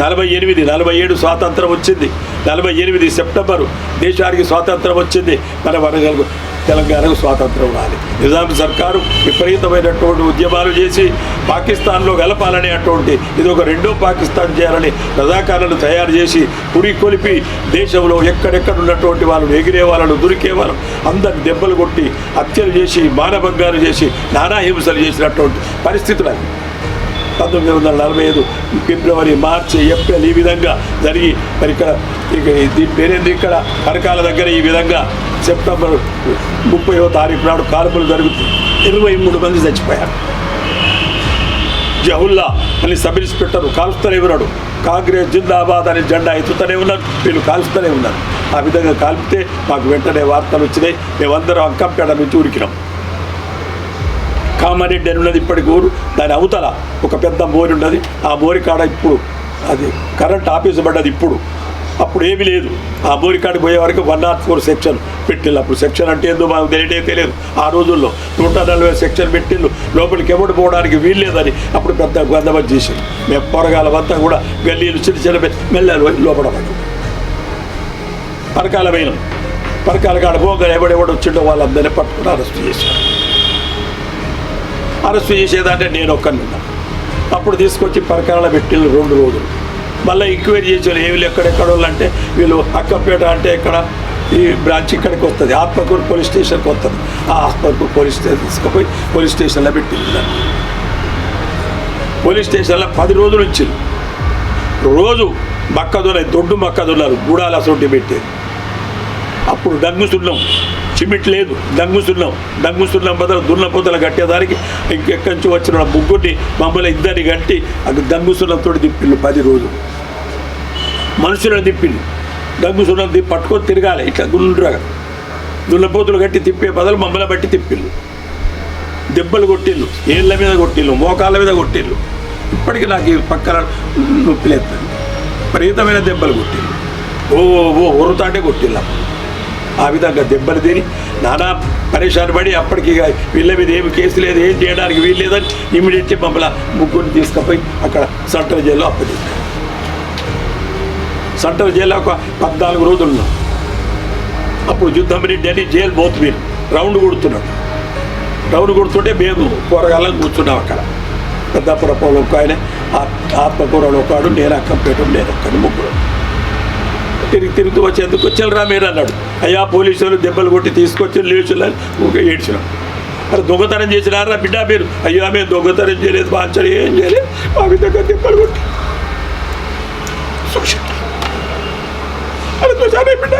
47 స్వాతంత్రం వచ్చింది. 48 సెప్టెంబరు దేశానికి స్వాతంత్రం వచ్చింది. మన వరంగల్ తెలంగాణకు స్వాతంత్రం రాలి. నిజాం సర్కారు విపరీతమైనటువంటి ఉద్యమాలు చేసి పాకిస్తాన్లో కలపాలని అటువంటి ఇది ఒక రెండో పాకిస్తాన్ చేయాలని రజాకారులను తయారు చేసి పుడి కొలిపి దేశంలో ఎక్కడెక్కడ ఉన్నటువంటి వాళ్ళు ఎగిరే వాళ్ళను దొరికే వాళ్ళు అందరిని దెబ్బలు కొట్టి హత్యలు చేసి మానభంగాలు చేసి నానా హింసలు చేసినటువంటి పరిస్థితులు అవి. 1945 ఫిబ్రవరి, మార్చి, ఏప్రిల్ ఈ విధంగా జరిగి మరి ఇక్కడ దీని పేరేంది ఇక్కడ పరకాల దగ్గర ఈ విధంగా సెప్టెంబర్ 30వ తారీఖు నాడు కాల్పులు జరుగుతుంది. 23 మంది చచ్చిపోయారు. జహుల్లా అని సబ్ ఇన్స్పెక్టర్ కాల్స్తూనే ఉన్నాడు. కాంగ్రెస్ జిందాబాద్ అని జెండా ఎత్తుతూనే ఉన్నారు, వీళ్ళు కాల్స్తూనే ఉన్నారు. ఆ విధంగా కాల్పితే మాకు వెంటనే వార్తలు వచ్చినాయి. మేమందరం అంకంపేట నుంచి ఉరికినాం. కామారెడ్డి అని ఉన్నది ఇప్పటికి ఊరు, దాని అవతల ఒక పెద్ద మోరి ఉన్నది. ఆ మోరి కాడ ఇప్పుడు అది కరెంట్ ఆఫీసు పడ్డది. అప్పుడు ఏమీ లేదు. ఆ మోరి కాడికి పోయే వరకు 104 సెక్షన్ పెట్టిళ్ళు. అప్పుడు సెక్షన్ అంటే ఏందో మాకు తెలియదు. ఆ రోజుల్లో 140 సెక్షన్ పెట్టిళ్ళు. లోపలికి ఎవడు పోవడానికి వీల్లేదని అప్పుడు పెద్ద బందోబస్తు చేసింది. మేము పొరగాలమంతా కూడా గల్లీలు చిన్న మెల్లలు లోపల పడ్డాం. పరకాల పోయినాం. పరకాల కాడ పోగా ఎవడెవడు వచ్చిండో వాళ్ళందరినీ పట్టుకుని అరెస్ట్ చేశారు. అరెస్ట్ చేసేదంటే నేను ఒక్కరిని ఉన్నా. అప్పుడు తీసుకొచ్చి పరకాలలో పెట్టిళ్ళు 2 రోజులు. మళ్ళీ ఎంక్వైరీ చేసేవాళ్ళు ఏమి ఎక్కడెక్కడ వాళ్ళు అంటే వీళ్ళు అక్కపేట అంటే ఇక్కడ ఈ బ్రాంచ్ ఇక్కడికి వస్తుంది, ఆత్మకూరు పోలీస్ స్టేషన్కి వస్తుంది. ఆ ఆత్మకూరు పోలీస్ స్టేషన్ తీసుకుపోయి పోలీస్ స్టేషన్లో పెట్టిళ్ళు. పోలీస్ స్టేషన్లో 10 రోజులు ఇచ్చింది. రోజు మక్కదున్న దొడ్డు మక్కదున్నారు గూడాల సొంటి పెట్టేది. అప్పుడు డంగుసున్నాం, సిమెంట్ లేదు, డంగుసున్నాం బదులు దున్నపోతలు కట్టేదానికి ఇంకెక్కడి నుంచి వచ్చిన ముగ్గురిని మమ్మల్ని ఇద్దరిని కట్టి అది డంగుసున్నంతో తిప్పిళ్ళు. 10 రోజులు మనుషులను తిప్పిళ్ళు. డంగుసున్నం పట్టుకొని తిరగాలి ఇట్లా గుండ్రగా. దున్నపోతులు కట్టి తిప్పే బదులు మమ్మల్ని బట్టి తిప్పిళ్ళు. దెబ్బలు కొట్టిళ్ళు, ఏళ్ళ మీద కొట్టిళ్ళు, మోకాళ్ళ మీద కొట్టిళ్ళు. ఇప్పటికీ నాకు ఈ పక్కన నొప్పి లేదు. విపరీతమైన దెబ్బలు కొట్టిళ్ళు. ఒరుతాంటే కొట్టిళ్ళు. ఆ విధంగా దెబ్బలు తిని నానా పరేషాన్ పడి అప్పటికి వీళ్ళ మీద ఏమి కేసు లేదు, ఏం చేయడానికి వీలు లేదని ఇమీడియట్లీ మమ్మల్ని ముగ్గురిని తీసుకుపోయి అక్కడ సెంట్రల్ జైల్లో అప్పచెప్పారు. సెంట్రల్ జైల్లో ఒక 14 రోజులు ఉన్నాం. అప్పుడు యుద్ధం రెడ్డి అని జైలు బోత్ మీరు రౌండ్ కొడుతుంటే మేము కూరగాయలను కూర్చున్నాం. అక్కడ పెద్దాపురపంలో ఒక ఆయన, ఆత్మకూరలో ఒకడు, నేను అక్కంపేట నేను ఒక్కడిని, ముగ్గురు తిరుగుతూ వచ్చి ఎందుకు వచ్చారా మీరు అన్నాడు. అయ్యా పోలీసులు దెబ్బలు కొట్టి తీసుకొచ్చి లేచులని ఊరికే ఏడ్చినాం. మరి దొంగతనం చేసినారా బిడ్డ మీరు? అయ్యా మేము దొంగతనం చేయలేదు, బాంచడి ఏం చేయలేదు. ఆ విధంగా దెబ్బలు కొట్టి అరే చూసారా బిడ్డ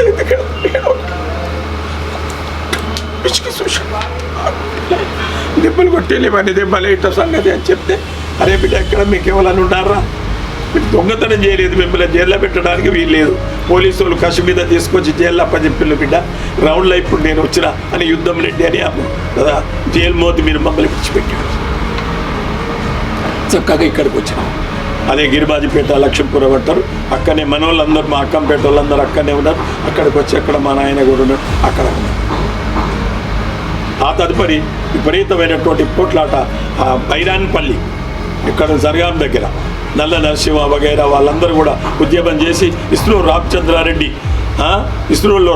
దెబ్బలు కొట్టేలేమని దెబ్బలే ఇట్లా సంగతి అని చెప్తే, అరే బిడ్డ ఎక్కడ మీకు ఎవరన్నా ఉన్నారా? మీరు దొంగతనం చేయలేదు, మిమ్మల్ని జైల్లో పెట్టడానికి వీల్లేదు. పోలీసు వాళ్ళు కసి మీద తీసుకొచ్చి జైల్లో అప్పచెప్పిళ్ళు బిడ్డ. రౌండ్లో ఇప్పుడు నేను వచ్చినా అని యుద్ధం రెడ్డి అని కదా జైలు మోతి మీరు మమ్మల్ని విడిచిపెట్టాడు. చక్కగా ఇక్కడికి వచ్చినాం. అదే గిరిబాజిపేట, లక్ష్మీపురం అంటారు. అక్కడనే మన వాళ్ళందరూ, మా అక్కంపేట వాళ్ళందరూ అక్కడనే ఉన్నారు. అక్కడికి వచ్చి అక్కడ మా నాయన కూడా ఉన్నాడు, అక్కడ ఉన్నారు. ఆ తదుపరి విపరీతమైనటువంటి పోట్లాట బైరాన్పల్లి ఇక్కడ జరగాం దగ్గర నల్ల నరసింహ వగైరా వాళ్ళందరూ కూడా ఉద్యమం చేసి ఇస్రో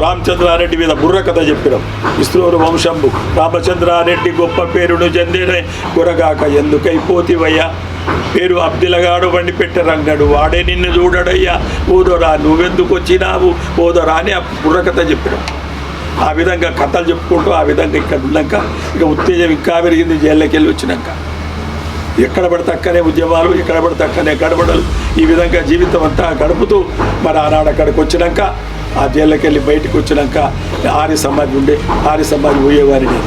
రామచంద్రారెడ్డి మీద బుర్ర కథ చెప్పినాం. ఇస్రోరు వంశంబు రామచంద్రారెడ్డి గొప్ప పేరును చెందిన గురగాక ఎందుకైపోతివయ్యా, పేరు అబ్దిలగాడు వండి పెట్టరంగడు వాడే నిన్ను చూడడయ్యా, ఓదోరా నువ్వెందుకు వచ్చినావు ఓదోరా అని ఆ బుర్ర కథ చెప్పినాం. ఆ విధంగా కథలు చెప్పుకుంటూ ఆ విధంగా ఇక్కడ ఉన్నాక ఇక ఉత్తేజం ఇంకా పెరిగింది. జైల్లోకి వెళ్ళి వచ్చినాక ఎక్కడ పడితే అక్కనే ఉద్యమాలు, ఎక్కడ పడితే అక్కనే గడబడలు, ఈ విధంగా జీవితం అంతా గడుపుతూ మరి ఆనాడు అక్కడికి వచ్చినాక ఆ జైల్లోకి వెళ్ళి బయటకు వచ్చినాక ఆర్య సమాజ్ ఉండే, ఆర్య సమాజ్ పోయేవారిని.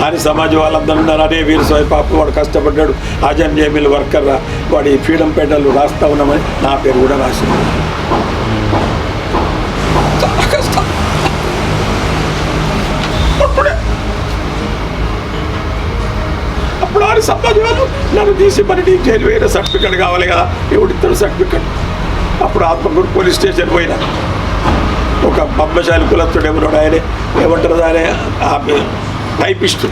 ఆర్య సమాజ్ వాళ్ళందరూ ఉన్నారు. అదే వీరు స్వామి పాప వాడు కష్టపడ్డాడు, ఆజాం జైమిల్ వర్కర్ వాడి ఫ్రీడమ్ పేటలు రాస్తా ఉన్నామని నా పేరు కూడా రాసింది. చాలా కష్టం. అప్పుడు ఆర్య సమాజ్ వాళ్ళు నన్ను తీసి మరి నీకు జైలు వేరే సర్టిఫికెట్ కావాలి కదా, ఎవడిద్దరు సర్టిఫికెట్. అప్పుడు ఆత్మకూరు పోలీస్ స్టేషన్ పోయినా ఒక పద్మశాలి కులస్తుడు ఎవరు ఆయన ఏమంటారు ఆయన టైపిస్ట్.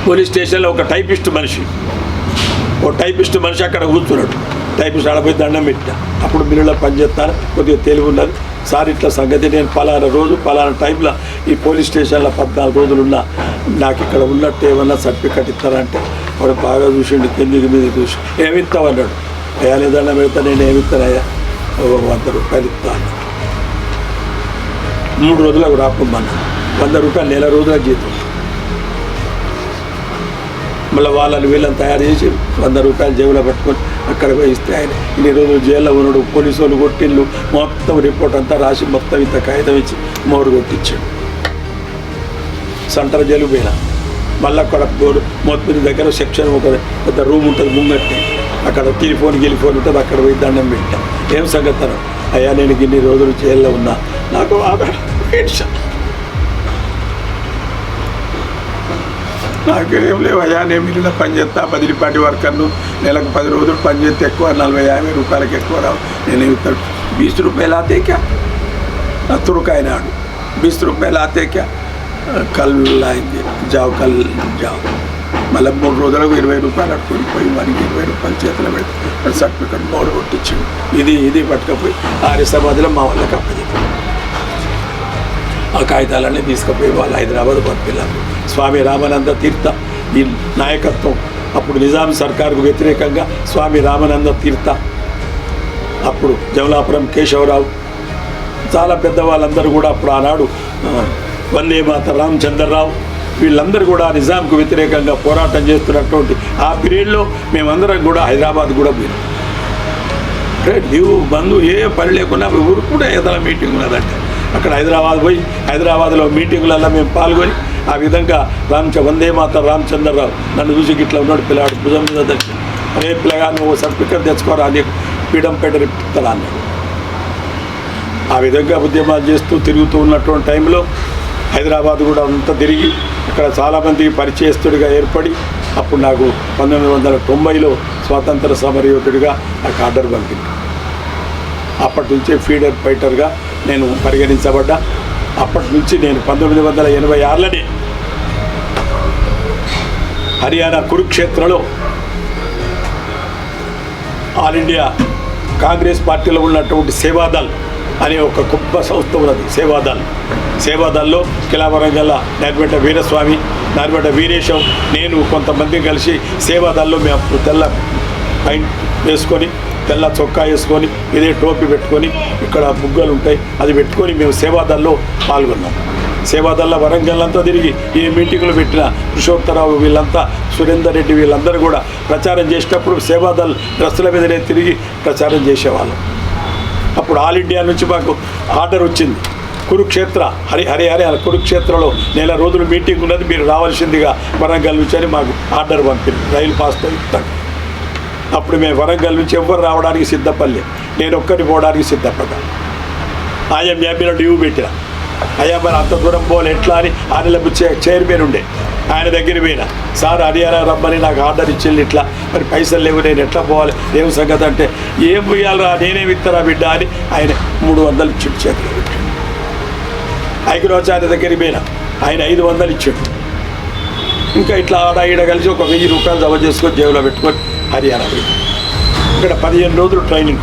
పోలీస్ స్టేషన్లో ఒక టైపిస్ట్ మనిషి అక్కడ కూర్చున్నాడు. టైపిస్ట్ ఆడపోయి దండం పెట్టిన. అప్పుడు మిల్లులో పనిచేస్తాను, కొద్దిగా తెలివి ఉన్నది. సార్ ఇట్లా సంగతి, నేను పలానా రోజు పలానా టైంలో ఈ పోలీస్ స్టేషన్లో 14 రోజులు ఉన్నా, నాకు ఇక్కడ ఉన్నట్టు ఏమన్నా సర్టిఫికెట్ ఇస్తారంటే వాడు బాగా చూసిండు, కిందికి మీద చూసి ఏమిస్తావు అన్నాడు. అయ్యా నీ దండం పెడతా, నేను ఏమిస్తానయ్యా, 100 రూపాయలు ఇస్తాను. 3 రోజులకు రాకుమ్మన్నా, 100 రూపాయలు నెల రోజుల జీతం. మళ్ళీ వాళ్ళని వీళ్ళని తయారు చేసి 100 రూపాయలు జేబులో పట్టుకొని అక్కడ పోయి ఇస్తే ఆయన ఇన్ని రోజులు జైల్లో ఉన్నాడు, పోలీసు వాళ్ళు కొట్టిళ్ళు, మొత్తం రిపోర్ట్ అంతా రాసి మొత్తం ఇంత కాగితం ఇచ్చి మోరు కొట్టించాడు. సెంటర్ జైలు పోయినా మళ్ళీ అక్కడ మొత్తం దగ్గర సెక్షన్ ఒక పెద్ద రూమ్ ఉంటుంది ముంగట్టి, అక్కడ టెలిఫోన్ ఉంటుంది, అక్కడ పోయి దండం పెట్టాం. ఏం సంగతి అయ్యా, నేను ఇన్ని రోజులు జైల్లో ఉన్నా, నాకు నాకేం లేవు అయ్యా, నేను మిల్లులో పనిచేస్తా, బదిలీపాటి వర్కర్ను, నెలకు 10 రోజులు పనిచేస్తే ఎక్కువ, 40-50 రూపాయలకి ఎక్కువ రావు. నేను 20 రూపాయలు ఆతే క్యా, తురుకాయనాడు 20 రూపాయలు ఆతే క్యా, కల్ అయింది జావ్, కల్ జావ్. మళ్ళీ 3 రోజులకు 20 రూపాయలు అట్టుకుని పోయి వారికి 20 రూపాయలు చేతిలో పెట్టి సర్టిఫికెట్ మోడు కొట్టించాడు. ఇది పట్టుకపోయి ఆర్ఎస్ఆబాద్లో మా వాళ్ళకి అప్పచెప్పాడు. ఆ కాగితాలన్నీ తీసుకుపోయి వాళ్ళు హైదరాబాద్ పంపిల్లారు. స్వామి రామానంద తీర్థ ఈ నాయకత్వం, అప్పుడు నిజాం సర్కారుకు వ్యతిరేకంగా స్వామి రామానంద తీర్థ, అప్పుడు జమలాపురం కేశవరావు, చాలా పెద్ద వాళ్ళందరూ కూడా అప్పుడు ఆనాడు వందే మాత రామచంద్రరావు, వీళ్ళందరూ కూడా నిజాంకు వ్యతిరేకంగా పోరాటం చేస్తున్నటువంటి ఆ పీరియడ్లో మేమందరం కూడా హైదరాబాద్ కూడా పోయినాం. లీవు బంధు ఏ పని లేకున్నా ఊరు కూడా ఏదైనా మీటింగ్ ఉన్నదంటే అక్కడ హైదరాబాద్ పోయి హైదరాబాద్లో మీటింగులలో మేము పాల్గొని ఆ విధంగా వందే మాత రామచంద్రరావు నన్ను చూసి ఇట్లా ఉన్నాడు పిల్లాడు భుజం మీద తెచ్చి, అదే పిల్లగా నువ్వు సర్టిఫికెట్ తెచ్చుకోరా అని పీడంపేట రిప్పిస్తారా అన్నాడు. ఆ విధంగా ఉద్యమాలు చేస్తూ తిరుగుతూ ఉన్నటువంటి టైంలో హైదరాబాద్ కూడా అంతా తిరిగి అక్కడ చాలామంది పరిచయస్తుడిగా ఏర్పడి అప్పుడు నాకు 1990లో స్వాతంత్ర సమరయోధుడిగా నాకు ఆర్డర్ పంపింది. అప్పటి నుంచే ఫీడర్ ఫైటర్గా నేను పరిగణించబడ్డా. అప్పటి నుంచి నేను 1986లోనే హర్యానా కురుక్షేత్రలో ఆల్ ఇండియా కాంగ్రెస్ పార్టీలో ఉన్నటువంటి సేవాదల్ అనే ఒక గొప్ప సంస్థ ఉన్నది. సేవాదల్లో కిలావరంగల్ నార్బెట్ట వీరస్వామి, నార్బెట్ట వీరేశం, నేను కొంతమంది కలిసి సేవాదల్లో మేము తెల్ల పైంట్ వేసుకొని, తెల్ల చొక్కా వేసుకొని, ఇదే టోపీ పెట్టుకొని, ఇక్కడ బుగ్గలు ఉంటాయి అది పెట్టుకొని మేము సేవాదల్లో పాల్గొన్నాం. సేవాదల్లో వరంగల్ అంతా తిరిగి ఈ మీటింగులు పెట్టిన పురుషోత్తరావు వీళ్ళంతా, సురేందర్ రెడ్డి వీళ్ళందరూ కూడా ప్రచారం చేసేటప్పుడు సేవాదల్ డ్రెస్సుల మీదనే తిరిగి ప్రచారం చేసేవాళ్ళం. అప్పుడు ఆల్ ఇండియా నుంచి మాకు ఆర్డర్ వచ్చింది, కురుక్షేత్ర హరి కురుక్షేత్రలో నెల రోజులు మీటింగ్ ఉన్నది, మీరు రావాల్సిందిగా వరంగల్ నుంచి అని మాకు ఆర్డర్ పంపింది రైలు పాస్తో ఇస్తాను. అప్పుడు మేము వరంగల్ నుంచి ఎవ్వరు రావడానికి సిద్ధపడలే, నేను ఒక్కటి పోవడానికి సిద్ధపడ్డా. ఆయన మ్యాపిలో డ్యూ పెట్టిన, అయ్యా మరి అంత దూరం పోవాలి ఎట్లా అని ఆనలపు చైర్మన్ ఉండే, ఆయన దగ్గర పోయినా, సార్ హర్యానా రమ్మని నాకు ఆర్డర్ ఇచ్చింది, ఇట్లా మరి పైసలు లేవు నేను ఎట్లా పోవాలి ఏం సంగతి అంటే, ఏం పోయాలరా నేనేమి ఇస్తారా బిడ్డ అని ఆయన 300 ఇచ్చాడు చేతిలో పెట్టాడు. ఐక్యరాజ్యాన్ని దగ్గరికి పోయినా ఆయన 500 ఇచ్చాడు. ఇంకా ఇట్లా ఆడ ఈడ కలిసి ఒక 1000 రూపాయలు జమ చేసుకొని జేబులో పెట్టుకొని హర్యానా పోయి ఇక్కడ 15 రోజులు ట్రైనింగ్,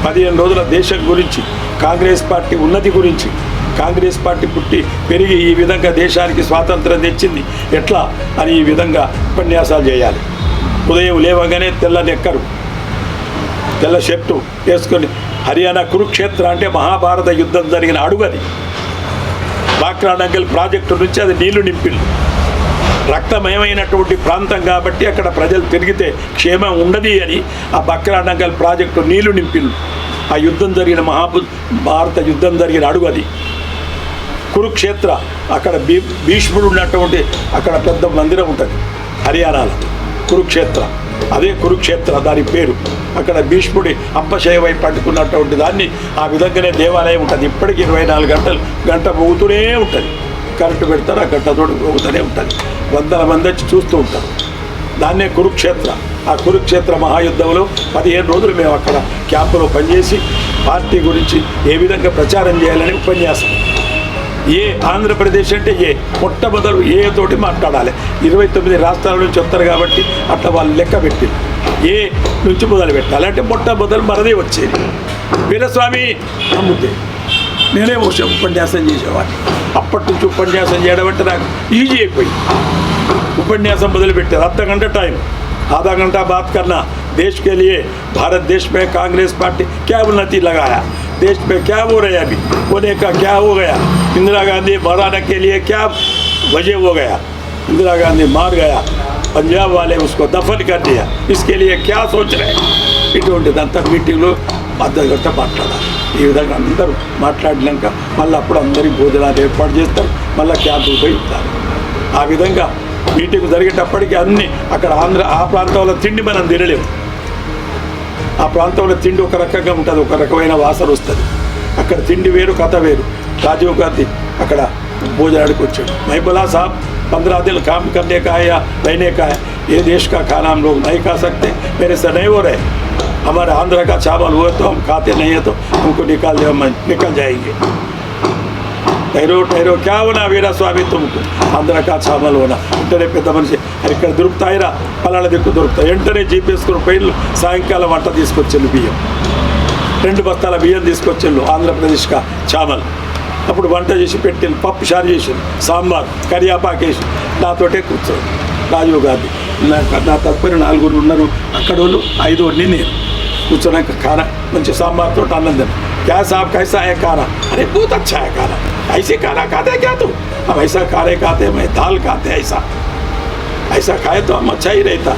15 రోజుల దేశం గురించి, కాంగ్రెస్ పార్టీ ఉన్నతి గురించి, కాంగ్రెస్ పార్టీ పుట్టి పెరిగి ఈ విధంగా దేశానికి స్వాతంత్రం తెచ్చింది ఎట్లా అని ఈ విధంగా ఉపన్యాసాలు చేయాలి. ఉదయం లేవగానే తెల్ల నెక్కరు, తెల్ల షర్టు వేసుకొని, హర్యానా కురుక్షేత్ర అంటే మహాభారత యుద్ధం జరిగిన అడుగది. బాక్రానంగల్ ప్రాజెక్టు నుంచి అది నీళ్లు నింపిల్లు, రక్తమయమైనటువంటి ప్రాంతం కాబట్టి అక్కడ ప్రజలు తిరిగితే క్షేమం ఉండదు అని ఆ బాక్రానంగల్ ప్రాజెక్టు నీళ్లు నింపిల్లు. ఆ యుద్ధం జరిగిన భారత యుద్ధం జరిగిన అడుగు అది కురుక్షేత్ర. అక్కడ భీష్ముడు ఉన్నటువంటి అక్కడ పెద్ద మందిరం ఉంటుంది హర్యానాలో, కురుక్షేత్ర. అదే కురుక్షేత్ర దాని పేరు. అక్కడ భీష్ముడి అప్పశయవై పట్టుకున్నటువంటి దాన్ని ఆ విధంగానే దేవాలయం ఉంటుంది. ఇప్పటికీ 24 గంట మోగుతూనే ఉంటుంది. కరెంటు పెడతారు, ఆ గంటతోటి మోగుతూనే ఉంటుంది. 100 మంది వచ్చి చూస్తూ ఉంటారు. దాన్నే కురుక్షేత్ర. ఆ కురుక్షేత్ర మహాయుద్ధంలో 15 రోజులు మేము అక్కడ క్యాంపులో పనిచేసి పార్టీ గురించి ఏ విధంగా ప్రచారం చేయాలని ఉపన్యాసం. ఆంధ్రప్రదేశ్ అంటే మొట్టమొదలు తోటి మాట్లాడాలి. 29 రాష్ట్రాల నుంచి వస్తారు కాబట్టి అట్లా వాళ్ళు లెక్క పెట్టింది. నుంచి మొదలు పెట్టాలి. అంటే మొట్టమొదలు మనదే వచ్చేది. వీరస్వామి నమ్ముతే నేనే ఉపన్యాసం చేసేవాడిని. అప్పటి నుంచి ఉపన్యాసం చేయడం అంటే నాకు ఈజీ అయిపోయింది. उपन्यासम बदल పెట్టారు आधा घंटा टाइम, आधा घंटा बात करना देश के लिए। भारत देश में कांग्रेस पार्टी क्या उन्नति लगाया, देश में क्या हो रहा है, अभी होने का क्या हो गया, इंदिरा गांधी मराने के लिए क्या वजह हो गया, इंदिरा गांधी मार गया, पंजाब वाले उसको दफन कर दिया, इसके लिए क्या सोच रहे हैं। ఇటువంటిదంతా మీటింగ్లో అర్ధ గంట మాట్లాడాలి. ఈ విధంగా అందరూ మాట్లాడినాక మళ్ళీ అప్పుడు అందరికీ భోజనాలు ఏర్పాటు చేస్తారు, మళ్ళీ క్యాంపులు పోయి ఇస్తారు. ఆ విధంగా మీటింగ్ జరిగేటప్పటికి అన్నీ అక్కడ ఆ ప్రాంతంలో తిండి మనం తినలేము. ఆ ప్రాంతంలో తిండి ఒక రకంగా ఉంటుంది, ఒక రకమైన వాసన వస్తుంది. అక్కడ తిండి వేరు, కథ వేరు. రాజీవ్ గాంధీ అక్కడ భోజనానికి వచ్చాడు. मैं बोला साहब 15 दिन काम करने का है या रहने का है, ये देश का खाना हम लोग नहीं खा सकते, मेरे से नहीं हो रहे। हमारे आंध्र का चावल हुआ तो हम खाते नहीं है, तो हमको निकाल दे, हम निकल जाएंगे। ठहरो ठहरो, क्या होना वीरा स्वामी तुमको, आंध्र का चावल होना। వెంటనే పెద్ద మనిషి ఇక్కడ దొరుకుతాయిరా, పలానా దిక్కు దొరుకుతాయి. వెంటనే జీపేసుకుని పోయిళ్ళు. సాయంకాలం వంట తీసుకొచ్చిండు, బియ్యం 2 బస్తాల బియ్యం తీసుకొచ్చిండు, ఆంధ్రప్రదేశ్ కా చావల్. అప్పుడు వంట చేసి పెట్టిండు, పప్పు షారు చేసిండు, సాంబార్ కరియాపాకేసి నాతోటే కూర్చోడు రాజీవ్ గాంధీ. నా తదుపరి 4 ఉన్నారు అక్కడ వాళ్ళు, 5 నేను కూర్చోనాక खाना మంచి సాంబార్తో అన్నం తిన్నాను. क्या साहब कैसा है खाना, अरे बहुत अच्छा है खाना, ऐसे खाना खाते हैं क्या तुम, हम ऐसा खाने खाते, मैं दाल खाते ऐसा ऐसा खाए तो हम अच्छा ही रहता,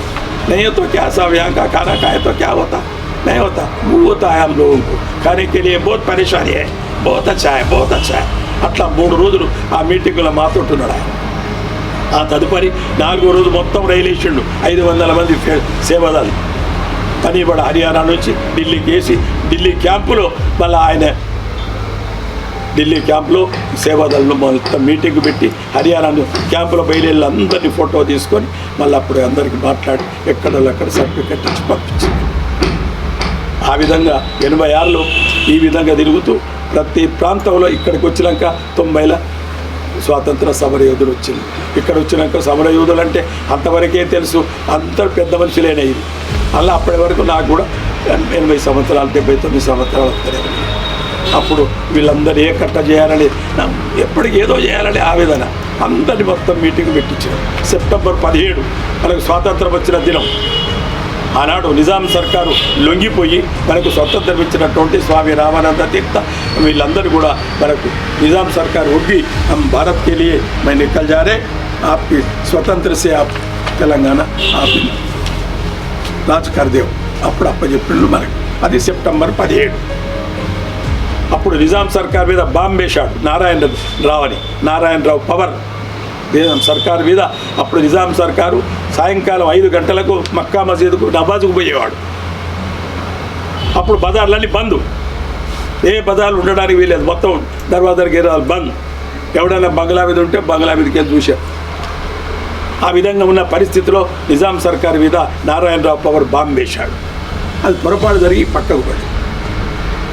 नहीं हो तो क्या साहब यहाँ का खाना खाए तो क्या होता, नहीं होता, वो होता है हम लोगों को खाने के लिए बहुत परेशानी है, बहुत अच्छा है, बहुत अच्छा है. అట్లా 3 రోజులు ఆ మీటింగ్లో మాతోటున్నాడు ఆయన. ఆ తదుపరి 4వ రోజు మొత్తం రైలు వేసిండు, 500 మంది సేవదాలు పనిబడ హర్యానా నుంచి ఢిల్లీకి వేసి, ఢిల్లీ క్యాంపులో మళ్ళీ ఆయన ఢిల్లీ క్యాంపులో సేవాదళంలో మొత్తం మీటింగ్ పెట్టి హర్యానా క్యాంపులో బయలుదేరి అందరినీ ఫోటో తీసుకొని మళ్ళీ అప్పుడు అందరికీ మాట్లాడి ఎక్కడక్కడ సర్టిఫికెట్ ఇచ్చి పంపించింది. ఆ విధంగా 86లో ఈ విధంగా తిరుగుతూ ప్రతి ప్రాంతంలో ఇక్కడికి వచ్చినాక 90ల స్వాతంత్ర సమరయోధులు వచ్చింది. ఇక్కడ వచ్చినాక సమరయోధులు అంటే అంతవరకే తెలుసు, అందరు పెద్ద మనుషులేనే. ఇది అలా అప్పటి వరకు నాకు కూడా 80 సంవత్సరాలు 79 సంవత్సరాలు వస్తాయి. అప్పుడు వీళ్ళందరూ ఏ కట్ట చేయాలని, ఎప్పటికి ఏదో చేయాలని ఆవేదన. అందరినీ మొత్తం మీటింగ్ పెట్టించారు. సెప్టెంబర్ 17 మనకు స్వాతంత్రం వచ్చిన దినం. ఆనాడు నిజాం సర్కారు లొంగిపోయి మనకు స్వతంత్రం ఇచ్చినటువంటి స్వామి రామానంద తీర్థ వీళ్ళందరూ కూడా మనకు నిజాం సర్కారు ఒగ్గి हम भारत के लिए मैं निकल जा रहे, आपकी स्वतंत्र से आप తెలంగాణ आप రాజ్ కర్దేవ్ అప్పుడు అప్పచెప్పిండు మనకు. అది సెప్టెంబర్ 17. అప్పుడు నిజాం సర్కార్ మీద బాంబు వేశాడు నారాయణరావు పవర్ నిజాం సర్కార్ మీద. అప్పుడు నిజాం సర్కారు సాయంకాలం 5 గంటలకు మక్కా మసీదుకు నమాజుకు పోయేవాడు. అప్పుడు బజార్లన్నీ బంద్, ఏ బజార్లు ఉండడానికి వీలేదు, మొత్తం దర్వాజాలు గేరాలు బంద్. ఎవడైనా బంగ్లా మీద ఉంటే బంగ్లా మీదకి వెళ్ళి చూశారు. ఆ విధంగా ఉన్న పరిస్థితిలో నిజాం సర్కార్ మీద నారాయణరావు పవర్ బాంబు వేశాడు. అది పొరపాటు జరిగి పక్కకు పడి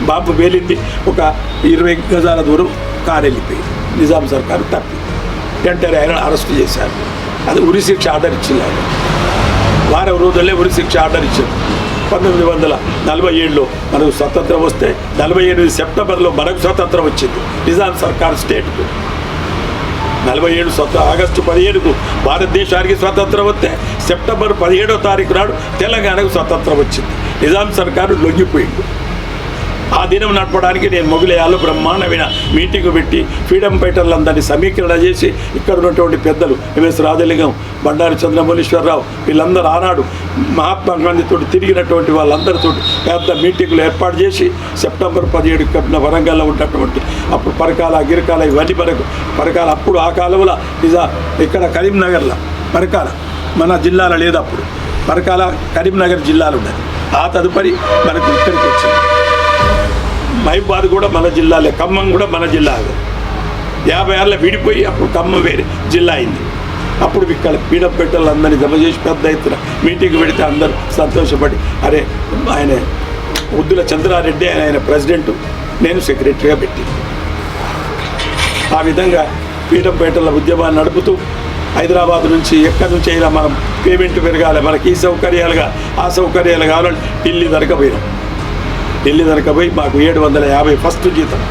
బాంబు పేలింది. ఒక 20 గజాల దూరం కారు వెళ్ళిపోయింది. నిజాం సర్కారు తప్పి వెంటనే ఆయన అరెస్ట్ చేశారు. అది ఉరి శిక్ష ఆర్డర్ ఇచ్చింది. ఆయన వారం రోజుల్లో ఉరి శిక్ష ఆర్డర్ ఇచ్చింది. 1947లో మనకు స్వతంత్రం వస్తే 48 సెప్టెంబర్లో మనకు స్వతంత్రం వచ్చింది. నిజాం సర్కార్ స్టేట్కు 47 ఆగస్టు 17కు భారతదేశానికి స్వతంత్రం వస్తే సెప్టెంబర్ 17వ తారీఖు నాడు తెలంగాణకు స్వతంత్రం వచ్చింది. నిజాం సర్కారు లొంగిపోయింది. ఆ దినం నడపడానికి నేను మొగులేయాలో బ్రహ్మాండమైన మీటింగ్ పెట్టి ఫ్రీడమ్ ఫైటర్లందరినీ సమీకరణ చేసి ఇక్కడ ఉన్నటువంటి పెద్దలు ఎంఎస్ రాజలింగం, బండారు చంద్రమౌళీశ్వరరావు వీళ్ళందరూ ఆనాడు మహాత్మా గాంధీతో తిరిగినటువంటి వాళ్ళందరితో పెద్ద మీటింగ్లు ఏర్పాటు చేసి సెప్టెంబర్ 17 కట్టిన వరంగల్లో ఉన్నటువంటి అప్పుడు పరకాల గిరకాల ఇవన్నీ పరకాల అప్పుడు ఆ కాలంలో ఇక్కడ కరీంనగర్లో పరకాల మన జిల్లాలో లేదు. అప్పుడు పరకాల కరీంనగర్ జిల్లాలో ఉన్నది. ఆ తదుపరి మనకు ఇక్కడికి వచ్చింది. మహబూబాద్ కూడా మన జిల్లాలే, ఖమ్మం కూడా మన జిల్లాలే. 56లో విడిపోయి అప్పుడు ఖమ్మం వేరే జిల్లా అయింది. అప్పుడు ఇక్కడ పీడప్ పెట్టాలి అందరినీ జమ చేసి పెద్ద ఎత్తున మీటింగ్ పెడితే అందరూ సంతోషపడి, అరే ఆయన ఉద్దుల చంద్రారెడ్డి ఆయన ప్రెసిడెంట్, నేను సెక్రటరీగా పెట్టి ఆ విధంగా పీడప్ పెట్టాల ఉద్యమాన్ని నడుపుతూ హైదరాబాద్ నుంచి ఎక్కడి నుంచి అయినా మనం పేమెంట్ పెరగాలి, మనకి ఈ సౌకర్యాలుగా ఆ సౌకర్యాలు కావాలని ఢిల్లీ దాకా పోయినాం. ఢిల్లీ దాకా పోయి మాకు 750 ఫస్ట్ జీతం,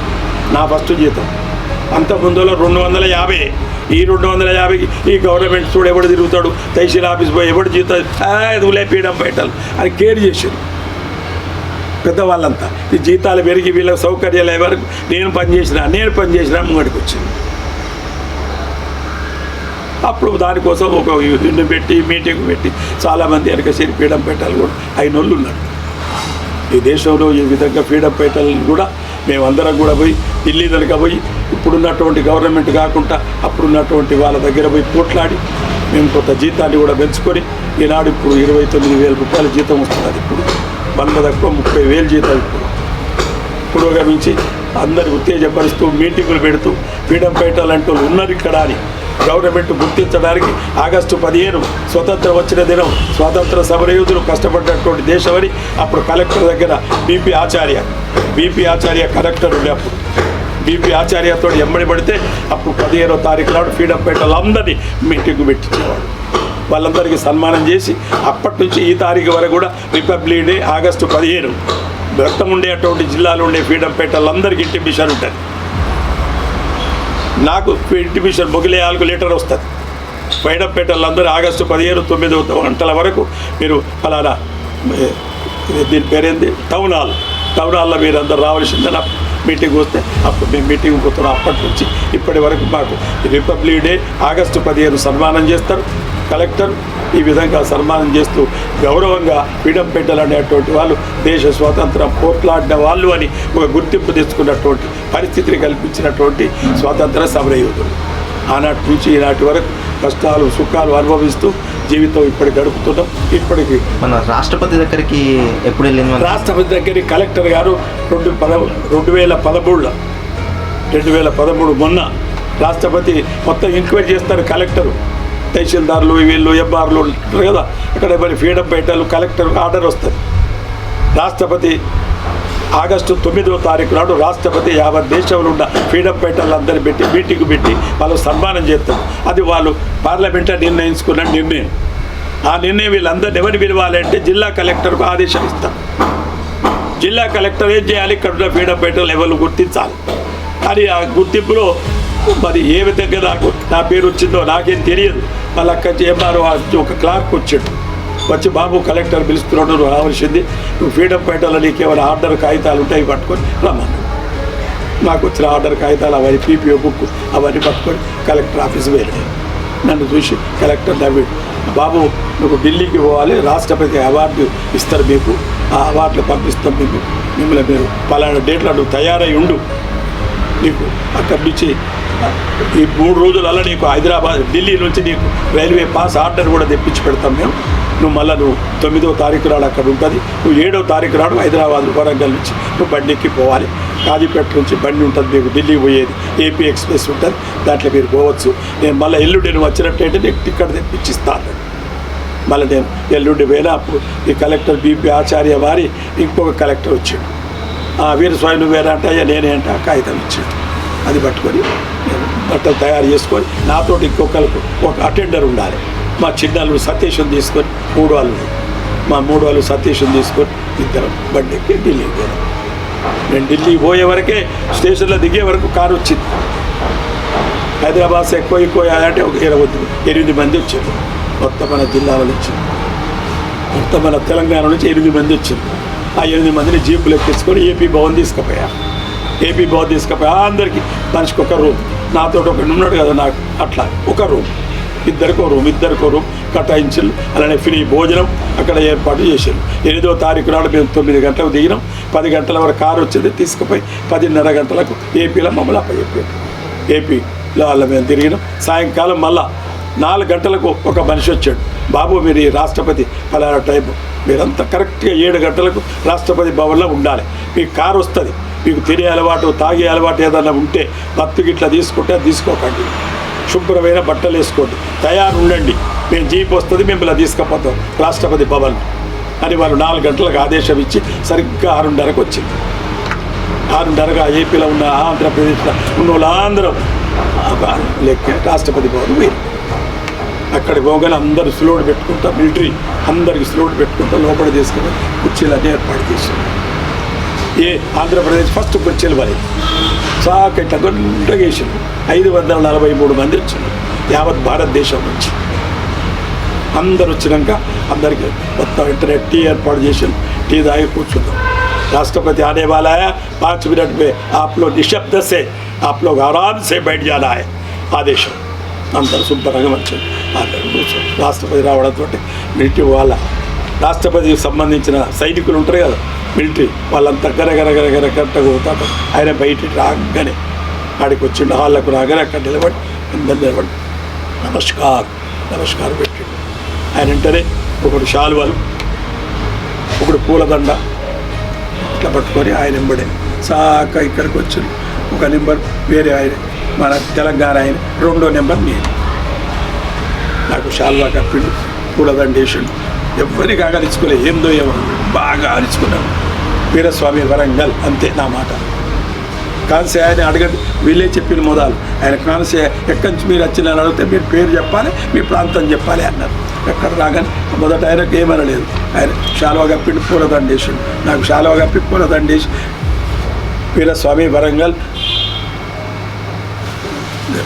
నా ఫస్ట్ జీతం. అంత ముందులో 250. ఈ 250కి ఈ గవర్నమెంట్ చూడు ఎవడు తిరుగుతాడు, తహసీల్ ఆఫీస్ పోయి ఎవడు జీతం నువ్వులే పీడం పెట్టాలి అని కేర్ చేశారు పెద్దవాళ్ళంతా. ఈ జీతాలు పెరిగి వీళ్ళ సౌకర్యాలు అయ్యే వరకు నేను పని చేసిన ముంగడికి వచ్చింది. అప్పుడు దానికోసం ఒక ఇల్లు పెట్టి మీటింగ్ పెట్టి చాలామంది వెనకసేరి ఫ్రీడమ్ పెట్టాలి కూడా అయిన వాళ్ళు ఉన్నారు. ఈ దేశంలో ఈ విధంగా ఫ్రీడమ్ పెట్టాలని కూడా మేమందరం కూడా పోయి ఢిల్లీ దగ్గర పోయి ఇప్పుడున్నటువంటి గవర్నమెంట్ కాకుండా అప్పుడున్నటువంటి వాళ్ళ దగ్గర పోయి పోట్లాడి మేము కొంత జీతాన్ని కూడా పెంచుకొని ఈనాడు ఇప్పుడు 29,000 రూపాయల జీతం వస్తుంది. ఇప్పుడు 100 తక్కువ 30,000 జీతం ఇప్పుడు పురోగమించి అందరి ఉత్తేజపరుస్తూ మీటింగులు పెడుతూ ఫ్రీడమ్ పెట్టాలంటూ ఉన్నారు ఇక్కడ అని గవర్నమెంట్ గుర్తించడానికి ఆగస్టు 15 స్వతంత్రం వచ్చిన దినం స్వాతంత్ర సమరయోధులు కష్టపడ్డటువంటి దేశమని అప్పుడు కలెక్టర్ దగ్గర బీపీ ఆచార్య కలెక్టర్ ఉండే అప్పుడు బీపీ ఆచార్యతో ఎమ్మడి పడితే అప్పుడు 15వ తారీఖు నాడు ఫ్రీడమ్ పెట్టాలి అందరినీ మీటింగ్ పెట్టించేవాడు. వాళ్ళందరికీ సన్మానం చేసి అప్పటి నుంచి ఈ తారీఖు వరకు కూడా రిపబ్లిక్ డే ఆగస్టు 15 రక్తం ఉండేటువంటి జిల్లాలో ఉండే ఫ్రీడమ్ పెట్టాలందరికీ ఇంటిమిషన్ ఉంటుంది. నాకు ఇంటిమిషన్ మొగిలేయాలకు లెటర్ వస్తుంది. ఫ్రీడమ్ పెట్టాలందరూ ఆగస్టు 15 9 గంటల వరకు మీరు ఫలానా దీని పేరేంది టౌన్ హాల్లో మీరు అందరు రావాల్సిందని మీటింగ్ వస్తే అప్పుడు మేము మీటింగ్ పోతున్నాం. అప్పటి నుంచి ఇప్పటి వరకు మాకు రిపబ్లిక్ డే ఆగస్టు 15 సన్మానం చేస్తారు కలెక్టర్. ఈ విధంగా సన్మానం చేస్తూ గౌరవంగా ఫ్రీడమ్ పెట్టాలనేటువంటి వాళ్ళు దేశ స్వాతంత్రం పోట్లాడిన వాళ్ళు అని ఒక గుర్తింపు తెచ్చుకున్నటువంటి పరిస్థితిని కల్పించినటువంటి స్వాతంత్ర సమరయోధులు. ఆనాటి నుంచి ఈనాటి వరకు కష్టాలు సుఖాలు అనుభవిస్తూ జీవితం ఇప్పటికి గడుపుతున్నాం. ఇప్పటికి మన రాష్ట్రపతి దగ్గరికి ఎప్పుడు వెళ్ళింది? రాష్ట్రపతి దగ్గరికి కలెక్టర్ గారు 2013 మొన్న రాష్ట్రపతి మొత్తం ఎంక్వైరీ చేస్తారు. కలెక్టరు తహసీల్దార్లు వీళ్ళు ఎంఆర్లు ఉంటారు కదా, అక్కడ మరి ఫ్రీడమ్ పెట్టాలి కలెక్టర్ ఆర్డర్ వస్తుంది. రాష్ట్రపతి ఆగస్టు 9వ తారీఖు నాడు రాష్ట్రపతి యావత్ దేశంలో ఉన్న ఫ్రీడమ్ పెట్టాలందరూ పెట్టి మీటింగ్ పెట్టి వాళ్ళు సన్మానం చేస్తారు. అది వాళ్ళు పార్లమెంట్లో నిర్ణయించుకున్న నిర్ణయం. ఆ నిర్ణయం వీళ్ళందరినీ ఎవరిని పిలవాలంటే జిల్లా కలెక్టర్కు ఆదేశం ఇస్తారు. జిల్లా కలెక్టర్ ఏం చేయాలి, ఇక్కడ ఉన్న ఫ్రీడమ్ పెట్టాలి ఎవరు గుర్తించాలి అని. ఆ గుర్తింపులో మరి ఏ విధంగా నా పేరు వచ్చిందో నాకేం తెలియదు. వాళ్ళ అక్కడి ఎంఆర్ఓ ఒక క్లార్క్ వచ్చి బాబు కలెక్టర్ పిలుస్తున్నాడు, నువ్వు రావాల్సింది, నువ్వు ఫ్రీడమ్ పెట్టాలి, నీకు ఏమైనా ఆర్డర్ కాగితాలు ఉంటాయి పట్టుకొని రమ్మన్నాడు. నాకు వచ్చిన ఆర్డర్ కాగితాలు అవన్నీ పీపీఓ బుక్ అవన్నీ పట్టుకొని కలెక్టర్ ఆఫీస్ వెళ్ళాడు. నన్ను చూసి కలెక్టర్ నవ్వాడు, బాబు నువ్వు ఢిల్లీకి పోవాలి, రాష్ట్రపతి అవార్డు ఇస్తారు మీకు, ఆ అవార్డులు పంపిస్తాం మిమ్మల్ని మీరు పలానా డేట్లో నువ్వు తయారై ఉండు, నీకు అక్కడి నుంచి ఈ 3 రోజులలో నీకు ఢిల్లీ నుంచి నీకు రైల్వే పాస్ ఆర్డర్ కూడా తెప్పించి పెడతాం మేము. నువ్వు మళ్ళీ 9వ తారీఖు నాడు అక్కడ ఉంటుంది, నువ్వు 7వ తారీఖు నాడు హైదరాబాద్ వరంగల్ నుంచి నువ్వు బండి ఎక్కి పోవాలి. కాజీపేట నుంచి బండి ఉంటుంది మీకు ఢిల్లీ పోయేది, ఏపీ ఎక్స్ప్రెస్ ఉంటుంది, దాంట్లో మీరు పోవచ్చు. నేను మళ్ళీ ఎల్లుండి నువ్వు వచ్చినట్టయితే నీకు టికెట్ తెప్పించిస్తాను. మళ్ళీ నేను ఎల్లుండి పోయినా అప్పుడు ఈ కలెక్టర్ బీపీ ఆచార్య వారి ఇంకొక కలెక్టర్ వచ్చాడు. వీరస్వామి నువ్వేనా అంటే అయ్యా నేనే అంటే ఆ కాగితం ఇచ్చాడు. అది పట్టుకొని నేను బట్టలు తయారు చేసుకొని నాతో ఇంకొకరికి ఒక అటెండర్ ఉండాలి. మా చిన్నలు సతీష్ని తీసుకొని 3 వాళ్ళు, మా 3 వాళ్ళు సతీష్ని తీసుకొని ఇద్దరం బండి ఎక్కి ఢిల్లీకి పోయాను. నేను ఢిల్లీ పోయే వరకే స్టేషన్లో దిగే వరకు కారు వచ్చింది. హైదరాబాద్ ఎక్కువ అంటే ఒక 8 మంది వచ్చారు. మొత్తం మన జిల్లాల నుంచి, మొత్తం మన తెలంగాణ నుంచి 8 మంది వచ్చారు. ఆ 8 మందిని జీపులు ఎక్కించుకొని ఏపీ భవన్ తీసుకుపోయా. అందరికీ మనిషికి ఒక రూమ్, నాతో ఒకటి ఉన్నాడు కదా నాకు, అట్లా ఒక రూమ్, ఇద్దరికో రూమ్ కటాయించులు. అలానే ఫ్రీ భోజనం అక్కడ ఏర్పాటు చేశారు. 8వ తారీఖు నాడు మేము 9 గంటలకు దిగినాం. 10 గంటల వరకు కారు వచ్చింది, తీసుకుపోయి 10:30 గంటలకు ఏపీలో మమ్మల్ని అప్పచెప్పారు. ఏపీలో వాళ్ళ మేము తిరిగినాం. సాయంకాలం మళ్ళా 4 గంటలకు ఒక మనిషి వచ్చాడు, బాబు మీరు ఈ రాష్ట్రపతి పలానా టైం మీరంతా కరెక్ట్గా 7 గంటలకు రాష్ట్రపతి భవన్లో ఉండాలి. మీకు కారు వస్తుంది, మీకు తినే అలవాటు తాగే అలవాటు ఏదైనా ఉంటే మత్తుకి ఇట్లా తీసుకుంటే తీసుకోకండి, శుభ్రమైన బట్టలు వేసుకోండి, తయారు ఉండండి, మేము జీప్ వస్తుంది మిమ్మల్ని తీసుకుపోతాం రాష్ట్రపతి భవన్ అని వాళ్ళు 4 గంటలకు ఆదేశం ఇచ్చి సరిగ్గా 6:30కు వచ్చింది. 6:30గా ఏపీలో ఉన్న ఆంధ్రప్రదేశ్లో ఉన్న వాళ్ళందరం లెక్క రాష్ట్రపతి భవన్ పోయి అక్కడికి పోగానే అందరూ స్లోడ్ పెట్టుకుంటా, మిలిటరీ అందరికి స్లోడ్ పెట్టుకుంటా లోపల తీసుకుని కుర్చీలన్నీ ఏర్పాటు చేశారు. ఏ ఆంధ్రప్రదేశ్ ఫస్ట్ కుర్చీలు పడి సాక ఇట్లా గుండ్రగా వేసింది. 543 మంది వచ్చింది యావత్ భారతదేశం నుంచి. అందరు వచ్చినాక అందరికి మొత్తం ఇంటర్నెట్ టీ ఏర్పాటు చేసి టీ తాగి కూర్చున్నాం. राष्ट्रपति आने वाला है, 5 मिनट में आप लोग निशब्द से आप लोग आराम से बैठ जाना है ఆదేశం. అందరు శుభ్రంగా వచ్చింది. రాష్ట్రపతి రావడంతో మిలిటరీ వాళ్ళ రాష్ట్రపతికి సంబంధించిన సైనికులు ఉంటారు కదా మిలిటరీ, వాళ్ళంతా గరగరగరగరగట్టగా పోతారు. ఆయన బయటికి రాగానే ఆడికి వచ్చిండు. హాళ్ళకు రాగానే అక్కడ నిలబడి అందరు నిలబడి నమస్కారం పెట్టిండు. ఆయన వెంటనే ఒకడు శాలువలు, ఒకడు పూలదండ ఇట్లా పట్టుకొని ఆయన వెంబడే సాక ఇక్కడికి వచ్చి ఒక నెంబర్ వేరే ఆయన మన తెలంగాణ ఆయన, 2వ నెంబర్ నేను. నాకు శాల్వా కప్పిండు, పూలదండేసిండు. ఎవరికి ఆగరించుకోలేదు. ఏందో ఏమో బాగా ఆరించుకున్నాను. వీరస్వామి వరంగల్ అంతే నా మాట. కాన్సే ఆయన అడగండి, వీళ్ళే చెప్పిన మొదలు. ఆయన కాన్సే ఎక్కడి నుంచి మీరు వచ్చిన అడిగితే మీరు పేరు చెప్పాలి, మీ ప్రాంతం చెప్పాలి అన్నారు. ఎక్కడ రాగానే మొదట ఆయనకు ఏమనలేదు. ఆయన శాలువా కప్పిండు, పూలదండేసిండు. నాకు శాలువా కప్పి పూలదండేసి వీరస్వామి వరంగల్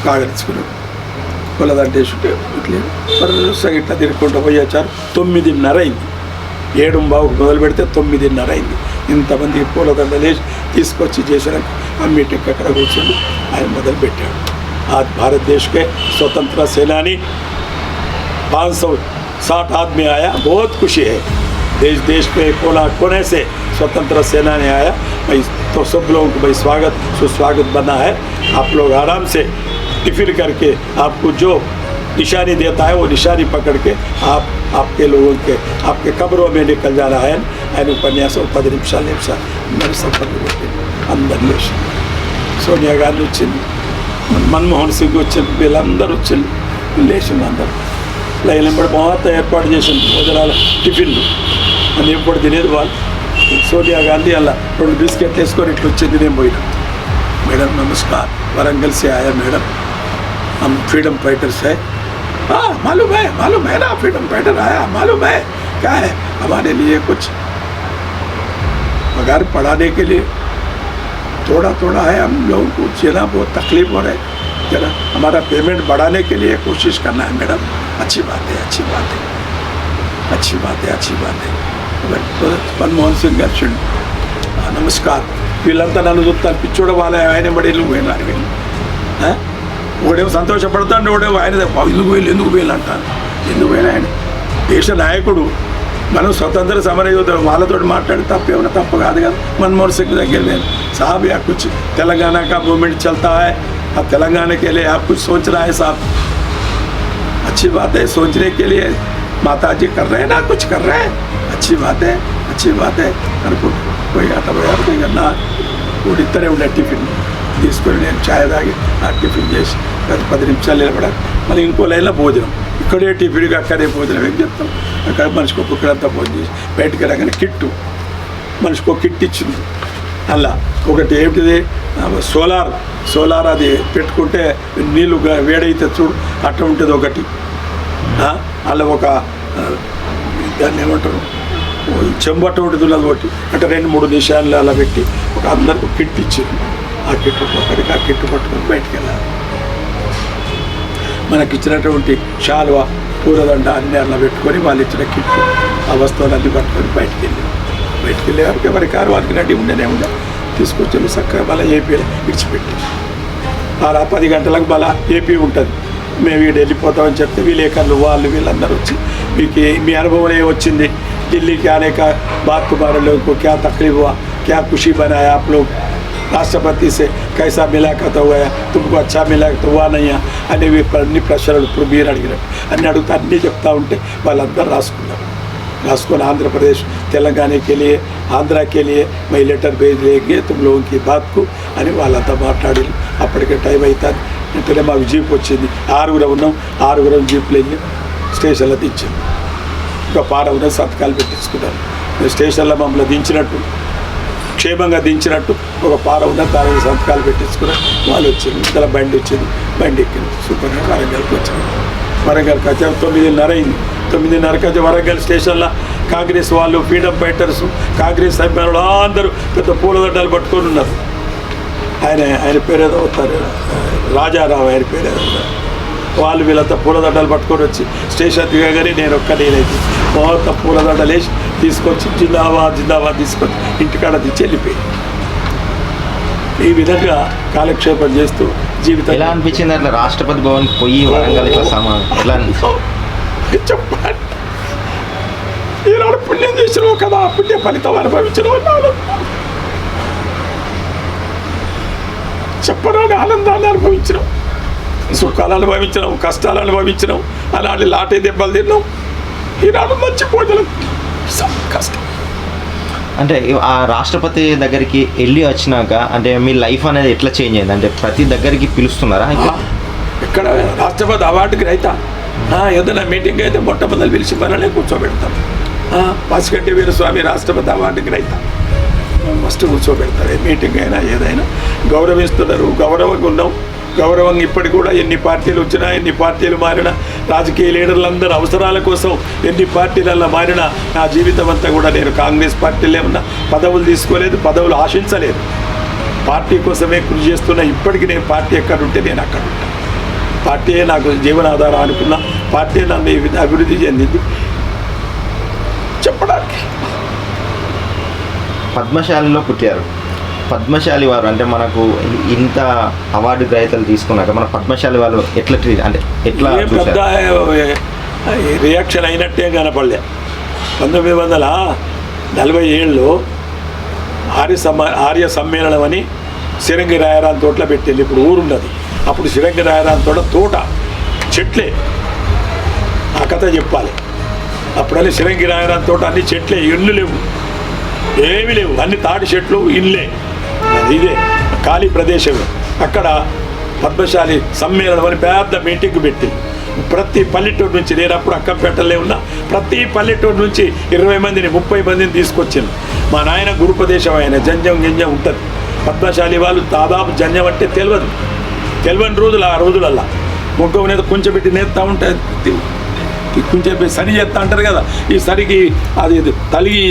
కాగరించుకున్నాడు. పూలదండేసింటే ఇట్లా వరుసగా ఇట్లా తిరుగుకుంటూ పోయి వచ్చారు. 9:30 అయింది. 7:15 మొదలు పెడితే 9:30 అయింది. ఇంతమందికి పూలదండలు వేసి తీసుకొచ్చి చేసిన ఆ మీటింగ్ అక్కడ కూర్చొని ఆయన మొదలు పెట్టాడు. ఆ భారతదేశకే స్వతంత్ర సేనాని 560 आदमी आया, बहुत खुशी है. देश पे कोना कोने से स्वतंत्र सेनानी आया. भाई तो सब लोगों को भाई स्वागत सुस्वागत बना है. आप लोग आराम से टिफिन करके आपको जो निशानी देता है वो निशानी पकड़ के आप आपके लोगों के आपके कब्रों में निकल जाना है. ఆయన ఉపన్యాసం 10 నిమిషాలు నరసంపల్లి పెట్టి అందరు లేచి, సోనియా గాంధీ వచ్చింది, మన్మోహన్ సింగ్ వచ్చింది, వీళ్ళందరూ వచ్చింది. లేచింది అందరూ లైన్ వెంబడి మొత్తం ఏర్పాటు చేసింది భోజనాల టిఫిన్లు అని ఎప్పుడు తినేది వాళ్ళు. సోనియా గాంధీ అలా 2 బిస్కెట్లు వేసుకొని ఇట్లా వచ్చింది. నేను పోయినా, మేడం नमस्कार, वरंगल से आया मैडम, हम फ्रीडम फाइटर्स है. हाँ मालूम है ना, फ्रीडम फाइटर आया, मालूम है क्या है. हमारे लिए कुछ पगार बढ़ाने के लिए थोड़ा है, हम लोगों को जीना बहुत तकलीफ हो रहा है, जरा हमारा पेमेंट बढ़ाने के लिए कोशिश करना है मैडम. अच्छी बात है. मनमोहन सिंह गाరు नमस्कार. వీళ్ళంతా నన్ను చూస్తారు, పిచ్చోడ వాళ్ళ ఆయన బడి ఎందుకు పోయినా అని వీళ్ళు. ఒకడేమో సంతోషపడతాడు, ఒకడేమో ఆయన ఎందుకు వీళ్ళు అంటారు. ఎందుకు పోయినా ఆయన దేశ నాయకుడు. మనం స్వతంత్ర సమర యోధులు, వాళ్ళతో మాట్లాడి తప్పేమన్నా తప్ప కాదు కదా. मनमोहन सिंह దగ్గర నేను साहब या कुछ तेलंगाना का मूवमेंट चलता है, अब तेलंगाना के लिए आप कुछ सोच रहा है साहब. अच्छी बात है, सोचने के लिए माता जी कर रहे हैं ना, कुछ कर रहे हैं. अच्छी बात है అనుకో. పోయి అట్లా పోయారు. నా ఇప్పుడు ఇద్దరే ఉండే టిఫిన్ తీసుకొని నేను ఛాయ్ తాగి ఆ టిఫిన్ చేసి 10 నిమిషాలు నిలబడా. మళ్ళీ ఇంకో లైన్లో భోజనం, ఇక్కడే టిఫిన్గా అక్కడే భోజనం. ఏం చెప్తాం, అక్కడ మనిషికి ఒక్కొక్కడంతా భోజనం చేసి బయటకు రాగానే కిట్టు, మనిషికి ఒక కిట్ ఇచ్చింది. అలా ఒకటి ఏమిటిది, సోలార్ అది పెట్టుకుంటే నీళ్ళు వేడైతే చూడు అట్లా ఉంటుంది ఒకటి. అలా ఒక దాన్ని ఏమంటారు, చెంబట్ట ఉంటుంది ఒకటి, అంటే 2-3 నిమిషాలు అలా పెట్టి ఒక అందరికి కిట్ ఇచ్చింది. ఆ కిట్ ఒకరికి ఆ కిట్ పట్టుకొని బయటికి వెళ్ళాలి. మనకి ఇచ్చినటువంటి శాలువా, పూలదండ అన్నీ అలా పెట్టుకొని వాళ్ళు ఇచ్చిన కిట్ ఆ వస్తువులన్నీ పట్టుకొని బయటికి వెళ్ళే వరకు ఎవరి కారు వారికి రెడీ ఉండే తీసుకొచ్చి చక్కగా మళ్ళీ ఏపీ విడిచిపెట్టి 10 గంటలకు మళ్ళీ ఏపీ ఉంటుంది. మేము వీడు వెళ్ళిపోతామని చెప్తే విలేకరులు వాళ్ళు వీళ్ళందరూ వచ్చి మీకు మీ అనుభవం ఏమొచ్చింది, दिल्ली के आने का बात तुम्हारे लोगों को क्या तकलीफ हुआ, क्या खुशी बनाया आप लोग, राष्ट्रपति से कैसा मिलाकत हुआ, तुमको अच्छा मिला तो हुआ नहीं అనేవి అన్ని ప్రశ్నలు ఇప్పుడు మీరు అడిగినట్టు అడుగుతా అన్నీ చెప్తా ఉంటే వాళ్ళందరూ राजस्थान आंध्र प्रदेश तेलंगाना के लिए आंध्रा के लिए मैं लेटर भेज लेंगे तुम लोगों की बात को అని వాళ్ళంతా మాట్లాడి అప్పటికే టైం అవుతుంది. వెంటనే మాకు జీప్ వచ్చింది. 6 ఉన్నాం. 6 జీప్లు వెళ్ళి స్టేషన్లో దించింది. ఒక పారవున సంతకాలు పెట్టించుకున్నాను. స్టేషన్లో మమ్మల్ని దించినట్టు క్షేమంగా దించినట్టు ఒక పారవున దాని సంతకాలు పెట్టించుకున్నాను. వాళ్ళు వచ్చింది. ఇంతలో బండి వచ్చింది. బండి ఎక్కింది. సూపర్గా వరంగల్కి వచ్చాను. వరంగల్కి వచ్చారు. 9:30 అయింది. 9:30కి వచ్చి వరంగల్ స్టేషన్లో కాంగ్రెస్ వాళ్ళు, ఫ్రీడమ్ ఫైటర్స్, కాంగ్రెస్ అభిమానులు అందరూ పెద్ద పూలదండాలు పట్టుకొని ఉన్నారు. ఆయన పేరు ఏదో అవుతారు, రాజారావు ఆయన పేరు ఏదో. వాళ్ళు వీళ్ళంతా పూలదండాలు పట్టుకొని వచ్చి స్టేషన్ దిగగానే నేనైతే మొత్తం పూలదండలు వేసి తీసుకొచ్చి జిందాబాద్ జిందాబాద్ తీసుకొచ్చి ఇంటికాడ తెచ్చి వెళ్ళిపోయి ఈ విధంగా కాలక్షేపం చేస్తూ జీవితం. ఎలా అనిపించింది అట్లా రాష్ట్రపతి భవన్ పోయి వరంగల్ ఇట్లా ఎలా అనిపించింది? చెప్పండి, ఈనాడు పుణ్యం చేసినావు కదా, పుణ్య ఫలితం అనుభవించినావు. చెప్పరాని ఆనందాన్ని అనుభవించినాం, సుఖాలు అనుభవించినాం, కష్టాలు అనుభవించినాం, అలాంటి లాటే దెబ్బలు తిన్నాం. ఈనాడు మంచి పూజలు కష్టం. అంటే ఆ రాష్ట్రపతి దగ్గరికి వెళ్ళి వచ్చినాక అంటే మీ లైఫ్ అనేది ఎట్లా చేంజ్ అయింది? అంటే ప్రతి దగ్గరికి పిలుస్తున్నారా? ఇక్కడ రాష్ట్రపతి అవార్డుకి రైతా ఏదైనా మీటింగ్ అయితే మొట్టమొదలు పిలిచి మనల్ని కూర్చోబెడతాం. పాసిగంటి వీరస్వామి రాష్ట్రపతి అవార్డుకి రైతా ఫస్ట్ కూర్చోబెడతారు. మీటింగ్ అయినా ఏదైనా గౌరవిస్తున్నారు, గౌరవంగా ఉన్నాం. గౌరవంగా ఇప్పటికి కూడా ఎన్ని పార్టీలు వచ్చినా, ఎన్ని పార్టీలు మారినా, రాజకీయ లీడర్లందరూ అవసరాల కోసం ఎన్ని పార్టీలలో మారినా నా జీవితం అంతా కూడా నేను కాంగ్రెస్ పార్టీలో ఉన్నా. పదవులు తీసుకోలేదు, పదవులు ఆశించలేదు, పార్టీ కోసమే కృషి చేస్తున్నా. ఇప్పటికీ నేను పార్టీ ఎక్కడుంటే నేను అక్కడ ఉంటాను. పార్టీయే నాకు జీవనాధారం అనుకున్నా, పార్టీ నన్ను ఈ విధంగా అభివృద్ధి చెందింది. చెప్పడానికి పద్మశాలిలో పుట్టారు. పద్మశాలి వారు అంటే మనకు ఇంత అవార్డు గ్రహీతలు తీసుకున్నాక మన పద్మశాలి వాళ్ళు ఎట్లా అంటే ఎట్లా పెద్ద రియాక్షన్ అయినట్టే కనపడలే. 1947లో ఆర్య సమ్మేళనం అని సిరంగి రాయరాన్ తోటలో పెట్టింది. ఇప్పుడు ఊరున్నది. అప్పుడు సిరంగి రాయరాన్ తోట చెట్లే. ఆ కథ చెప్పాలి. అప్పుడల్లి సిరంగి రాయరాన్ తోట అన్ని చెట్లే, ఇళ్ళు లేవు, ఏమీ లేవు, అన్ని తాటి చెట్లు, ఇళ్ళే. ఇదే ఖాళీ ప్రదేశమే. అక్కడ పద్మశాలి సమ్మేళనం అని పెద్ద మీటింగ్ పెట్టి ప్రతి పల్లెటూరు నుంచి, నేను అప్పుడు అక్కంపేటలో ఉన్నా, ప్రతి పల్లెటూరు నుంచి 20 మందిని 30 మందిని తీసుకొచ్చాను. మా నాయన గురుపదేశం, ఆయన జంజం గింజం ఉంటుంది. పద్మశాలి వాళ్ళు దాదాపు జంజం అంటే తెలియని రోజులు, ఆ రోజులల్లా మొగ్గ మీద కొంచెం పెట్టి నేర్తా ఉంటుంది, కొంచెం సరి చేస్తా అంటారు కదా, ఈ సరికి అది తలిగి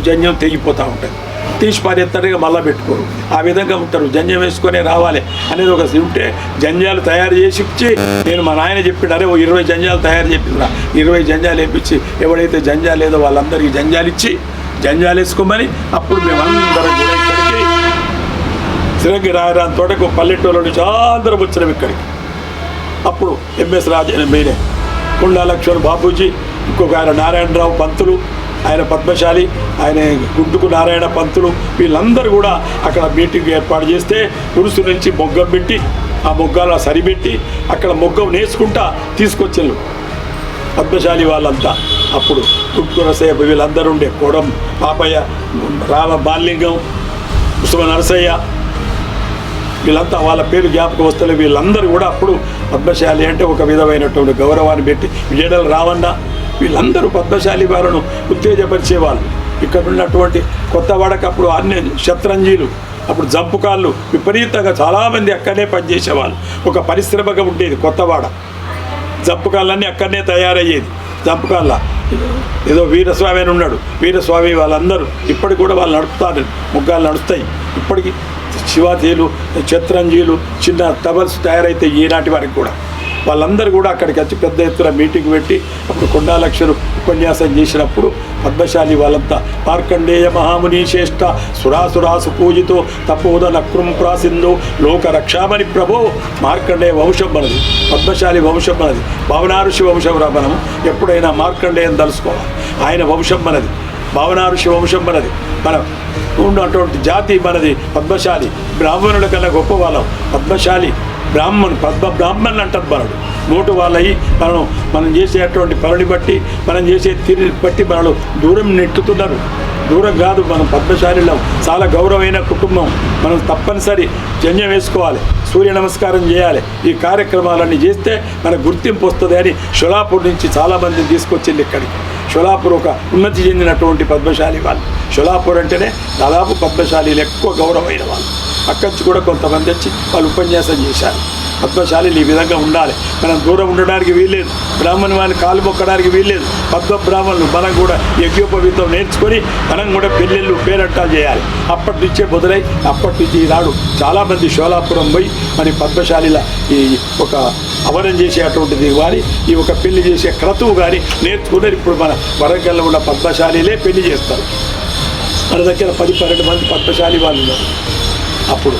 జంజం తెగిపోతూ ఉంటుంది. తీసి పారేస్తారు, ఇక మళ్ళీ పెట్టుకోరు. ఆ విధంగా ఉంటారు. జంజం వేసుకొని రావాలి అనేది ఒక ఉంటే జంజాలు తయారు చేసి ఇచ్చి, నేను మా నాయన చెప్పినారే ఓ 20 జంజాలు తయారు చెప్పిరా, 20 జంజాలు వేపించి ఎవడైతే జంజాలు లేదో వాళ్ళందరికీ జంజాలు ఇచ్చి జంజాలు వేసుకోమని అప్పుడు మేమందరం కూడా ఇక్కడికి సిరంగి రాయరాన్ తోటకు పల్లెటూరు నుంచి అందరం వచ్చినాం ఇక్కడికి. అప్పుడు ఎంఎస్ రాజన్ మీరే, కుండా లక్ష్మణ్ బాబూజీ, ఇంకొక ఆయన నారాయణరావు పంతులు, ఆయన పద్మశాలి, ఆయన గుంటుకు నారాయణ పంతులు, వీళ్ళందరూ కూడా అక్కడ మీటింగ్ ఏర్పాటు చేస్తే పురుషు నుంచి మొగ్గం పెట్టి ఆ మొగ్గాల సరిపెట్టి అక్కడ మొగ్గం నేర్చుకుంటా తీసుకొచ్చారు పద్మశాలి వాళ్ళంతా. అప్పుడు గుంటుకు నరసయ్య వీళ్ళందరూ ఉండే, కోడం పాపయ్య, రామ బాలింగం, ఉస్మ నరసయ్య, వీళ్ళంతా వాళ్ళ పేరు జ్ఞాపకం వస్తలే. వీళ్ళందరూ కూడా అప్పుడు పద్మశాలి అంటే ఒక విధమైనటువంటి గౌరవాన్ని పెట్టి, విజయనగరం రావన్న, వీళ్ళందరూ పద్మశాలి వారిను ఉత్తేజపరిచేవాళ్ళు. ఇక్కడ ఉన్నటువంటి కొత్తవాడకు అప్పుడు అన్ని శత్రంజీలు, అప్పుడు జంపుకాళ్ళు విపరీతంగా చాలామంది అక్కడనే పనిచేసేవాళ్ళు. ఒక పరిశ్రమగా ఉండేది కొత్తవాడ. జంపుకాళ్ళన్నీ అక్కడనే తయారయ్యేది. జంపుకాళ్ళ ఏదో వీరస్వామి అని ఉన్నాడు, వీరస్వామి వాళ్ళందరూ ఇప్పటికి కూడా వాళ్ళు నడుపుతారు, ముగ్గాలు నడుస్తాయి ఇప్పటికీ. శివాతీలు, శత్రంజీలు, చిన్న టబల్స్ తయారైతే ఈనాటి వరకు కూడా వాళ్ళందరూ కూడా అక్కడికి వచ్చి పెద్ద ఎత్తున మీటింగ్ పెట్టి అప్పుడు కొండా లక్షలు ఉపన్యాసం చేసినప్పుడు పద్మశాలి వాళ్ళంతా మార్కండేయ మహాముని శ్రేష్ఠ సురాసురాసు పూజితో తపోద నక్రం ప్రాసిందో లోక రక్షామణి ప్రభో. మార్కండేయ వంశం మనది, పద్మశాలి వంశం మనది, భావనాఋషి వంశం రా. మనము ఎప్పుడైనా మార్కండేయం తలుసుకోవాలి. ఆయన వంశం మనది, భావనాఋషి వంశం మనది, మనం ఉన్నటువంటి జాతి మనది పద్మశాలి. బ్రాహ్మణుల కన్నా గొప్ప వాళ్ళం పద్మశాలి. పద్మ బ్రాహ్మణులు అంటారు మనడు. నోటు వాళ్ళయి మనం చేసేటువంటి పనుని బట్టి, మనం చేసే తీరుని బట్టి మనలు దూరం నెట్టుతున్నారు. దూరం కాదు, మనం పద్మశాలిలో చాలా గౌరవమైన కుటుంబం. మనం తప్పనిసరి జంజం వేసుకోవాలి, సూర్య నమస్కారం చేయాలి. ఈ కార్యక్రమాలన్నీ చేస్తే మనకు గుర్తింపు వస్తుంది అని షోలాపూర్ నుంచి చాలామందిని తీసుకొచ్చింది ఇక్కడికి. షోలాపూర్ ఒక ఉన్నతి చెందినటువంటి పద్మశాలి వాళ్ళు. షోలాపూర్ అంటేనే దాదాపు పద్మశాలీలు ఎక్కువ గౌరవమైన వాళ్ళు. అక్కడి నుంచి కూడా కొంతమంది వచ్చి వాళ్ళు ఉపన్యాసం చేశారు. పద్మశాలీలు ఈ విధంగా ఉండాలి. మనం దూరం ఉండడానికి వీల్లేదు, బ్రాహ్మణి వారిని కాలు మొక్కడానికి వీల్లేదు. పద్మ బ్రాహ్మణులు మనం కూడా యజ్ఞోపవీతం నేర్చుకొని మనం కూడా పెళ్ళిళ్ళు పేరంటాలు చేయాలి. అప్పటి నుంచే మొదలై అప్పటి నుంచి ఈనాడు చాలామంది షోలాపురం పోయి మరి పద్మశాలిల ఈ ఒక అవరం చేసేటువంటిది కానీ ఈ ఒక పెళ్లి చేసే క్రతువు కానీ నేర్చుకున్నారు. ఇప్పుడు మన వరంగల్లో ఉన్న పద్మశాలిలే పెళ్లి చేస్తారు. మన దగ్గర 10-12 మంది పద్మశాలి వాళ్ళు ఉన్నారు. అప్పుడు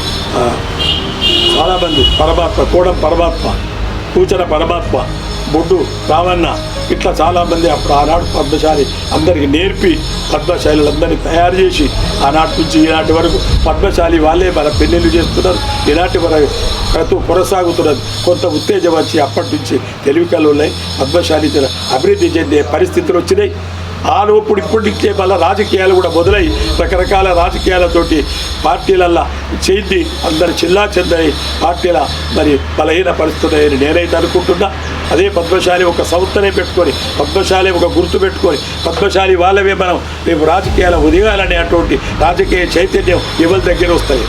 చాలామంది పరమాత్మ, కోడం పరమాత్మ, కూచన పరమాత్మ, బొడ్డు రావన్న, ఇట్లా చాలామంది అప్పుడు ఆనాడు పద్మశాలి అందరికీ నేర్పి పద్మశాలులందరినీ తయారు చేసి ఆనాటి నుంచి ఈనాటి వరకు పద్మశాలి వాళ్ళే మన పెళ్ళిళ్ళు చేస్తున్నారు. ఈనాటి వరకు క్రతువు కొనసాగుతున్నది. కొంత ఉత్తేజం వచ్చి అప్పటి నుంచి తెలివికలు ఉన్నాయి, పద్మశాలి అభివృద్ధి చెందే పరిస్థితులు వచ్చినాయి. ఆ లోపుడు ఇప్పటి నుంచే మళ్ళీ రాజకీయాలు కూడా మొదలై రకరకాల రాజకీయాలతోటి పార్టీలల్లా చేయింది అందరు చిల్లా చెందై పార్టీల మరి బలహీన పరిస్థితున్నాయని నేనైతే అనుకుంటున్నా. అదే పద్మశాలి ఒక సంస్థనే పెట్టుకొని, పద్మశాలి ఒక గుర్తు పెట్టుకొని, పద్మశాలి వాళ్ళవే మనం రేపు రాజకీయాలు ఉదయాలనేటువంటి రాజకీయ చైతన్యం ఎవరి దగ్గర వస్తాయి.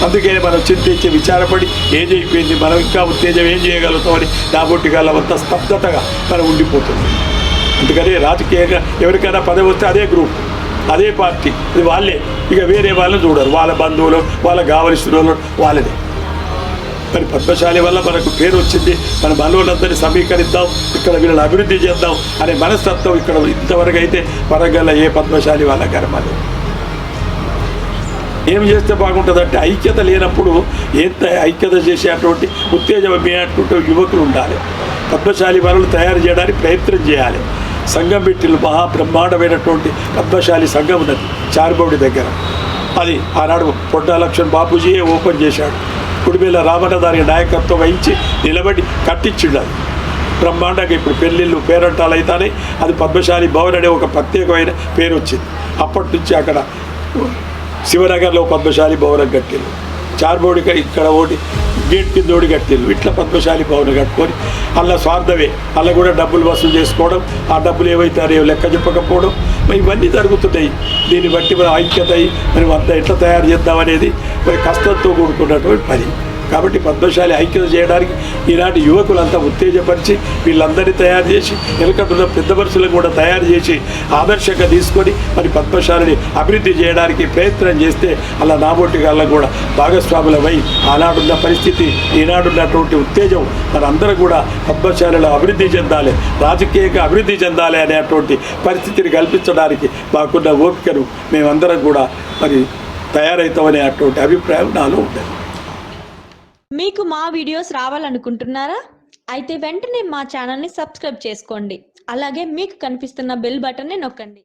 అందుకే మనం చింతించి విచారపడి ఏది అయిపోయింది, మనం ఇంకా ఉత్తేజం ఏం చేయగలుగుతామని దాబొట్టి అంత స్తబ్దతగా మనం ఉండిపోతుంది. అందుకని రాజకీయంగా ఎవరికైనా పదవి వస్తే అదే గ్రూప్, అదే పార్టీ, ఇది వాళ్ళే, ఇక వేరే వాళ్ళని చూడరు. వాళ్ళ బంధువులు, వాళ్ళకి కావలసిన వాళ్ళు వాళ్ళదే. మరి పద్మశాలి వల్ల మనకు పేరు వచ్చింది. మన బంధువులందరినీ సమీకరిద్దాం, ఇక్కడ వీళ్ళని అభివృద్ధి చేద్దాం అనే మనస్తత్వం ఇక్కడ ఇంతవరకు అయితే వరంగల్ ఏ పద్మశాలి వాళ్ళ గర్మలు. ఏం చేస్తే బాగుంటుందంటే ఐక్యత లేనప్పుడు ఎంత ఐక్యత చేసేటువంటి ఉత్తేజం అటువంటి యువకులు ఉండాలి. పద్మశాలి వాళ్ళను తయారు చేయడానికి ప్రయత్నం చేయాలి. సంఘం పెట్టిన మహాబ్రహ్మాండమైనటువంటి పద్మశాలి సంఘం ఉన్నది చార్బౌడి దగ్గర. అది ఆనాడు పొడ్డా లక్ష్మణ్ బాపూజీయే ఓపెన్ చేశాడు. కుడిమేల రామన్న దానికి నాయకత్వం వహించి నిలబడి కట్టించిండు. అది బ్రహ్మాండంగా ఇప్పుడు పెళ్ళిళ్ళు పేరంటాలు అవుతానే అది పద్మశాలి భవన్ అనే ఒక ప్రత్యేకమైన పేరు వచ్చింది. అప్పటి నుంచి అక్కడ శివనగర్లో పద్మశాలి భవనం కట్టిళ్ళు, చార్బోడిక ఇక్కడ ఒకటి గేట్ కింద ఓడి కట్టిళ్ళు. ఇట్లా పద్మశాలి భవనం కట్టుకొని అలా స్వార్థమే, అలా కూడా డబ్బులు వసూలు చేసుకోవడం, ఆ డబ్బులు ఏవైతారో లెక్క చెప్పకపోవడం, మరి ఇవన్నీ జరుగుతున్నాయి. దీన్ని బట్టి మనం ఐక్యత అయ్యి మనం అంతా ఎట్లా తయారు చేద్దామనేది మరి కష్టంతో కూడుకున్నటువంటి పని. కాబట్టి పద్మశాలి ఐక్యత చేయడానికి ఈనాటి యువకులంతా ఉత్తేజపరిచి వీళ్ళందరినీ తయారు చేసి వెనుకడున్న పెద్ద మనుషులను కూడా తయారు చేసి ఆదర్శంగా తీసుకొని మరి పద్మశాలిని అభివృద్ధి చేయడానికి ప్రయత్నం చేస్తే అలా నాబోటి గాళ్ళ కూడా భాగస్వాములమై ఆనాడున్న పరిస్థితి, ఈనాడున్నటువంటి ఉత్తేజం మనందరూ కూడా పద్మశాలిలో అభివృద్ధి చెందాలి, రాజకీయంగా అభివృద్ధి చెందాలి అనేటువంటి పరిస్థితిని కల్పించడానికి మాకున్న ఓపికను మేమందరం కూడా మరి తయారవుతామనే అటువంటి అభిప్రాయం నాలో ఉంటుంది. మీకు మా వీడియోస్ రావాలనుకుంటున్నారా? అయితే వెంటనే మా ఛానల్ని సబ్స్క్రైబ్ చేసుకోండి. అలాగే మీకు కనిపిస్తున్న బెల్ బటన్ని నొక్కండి.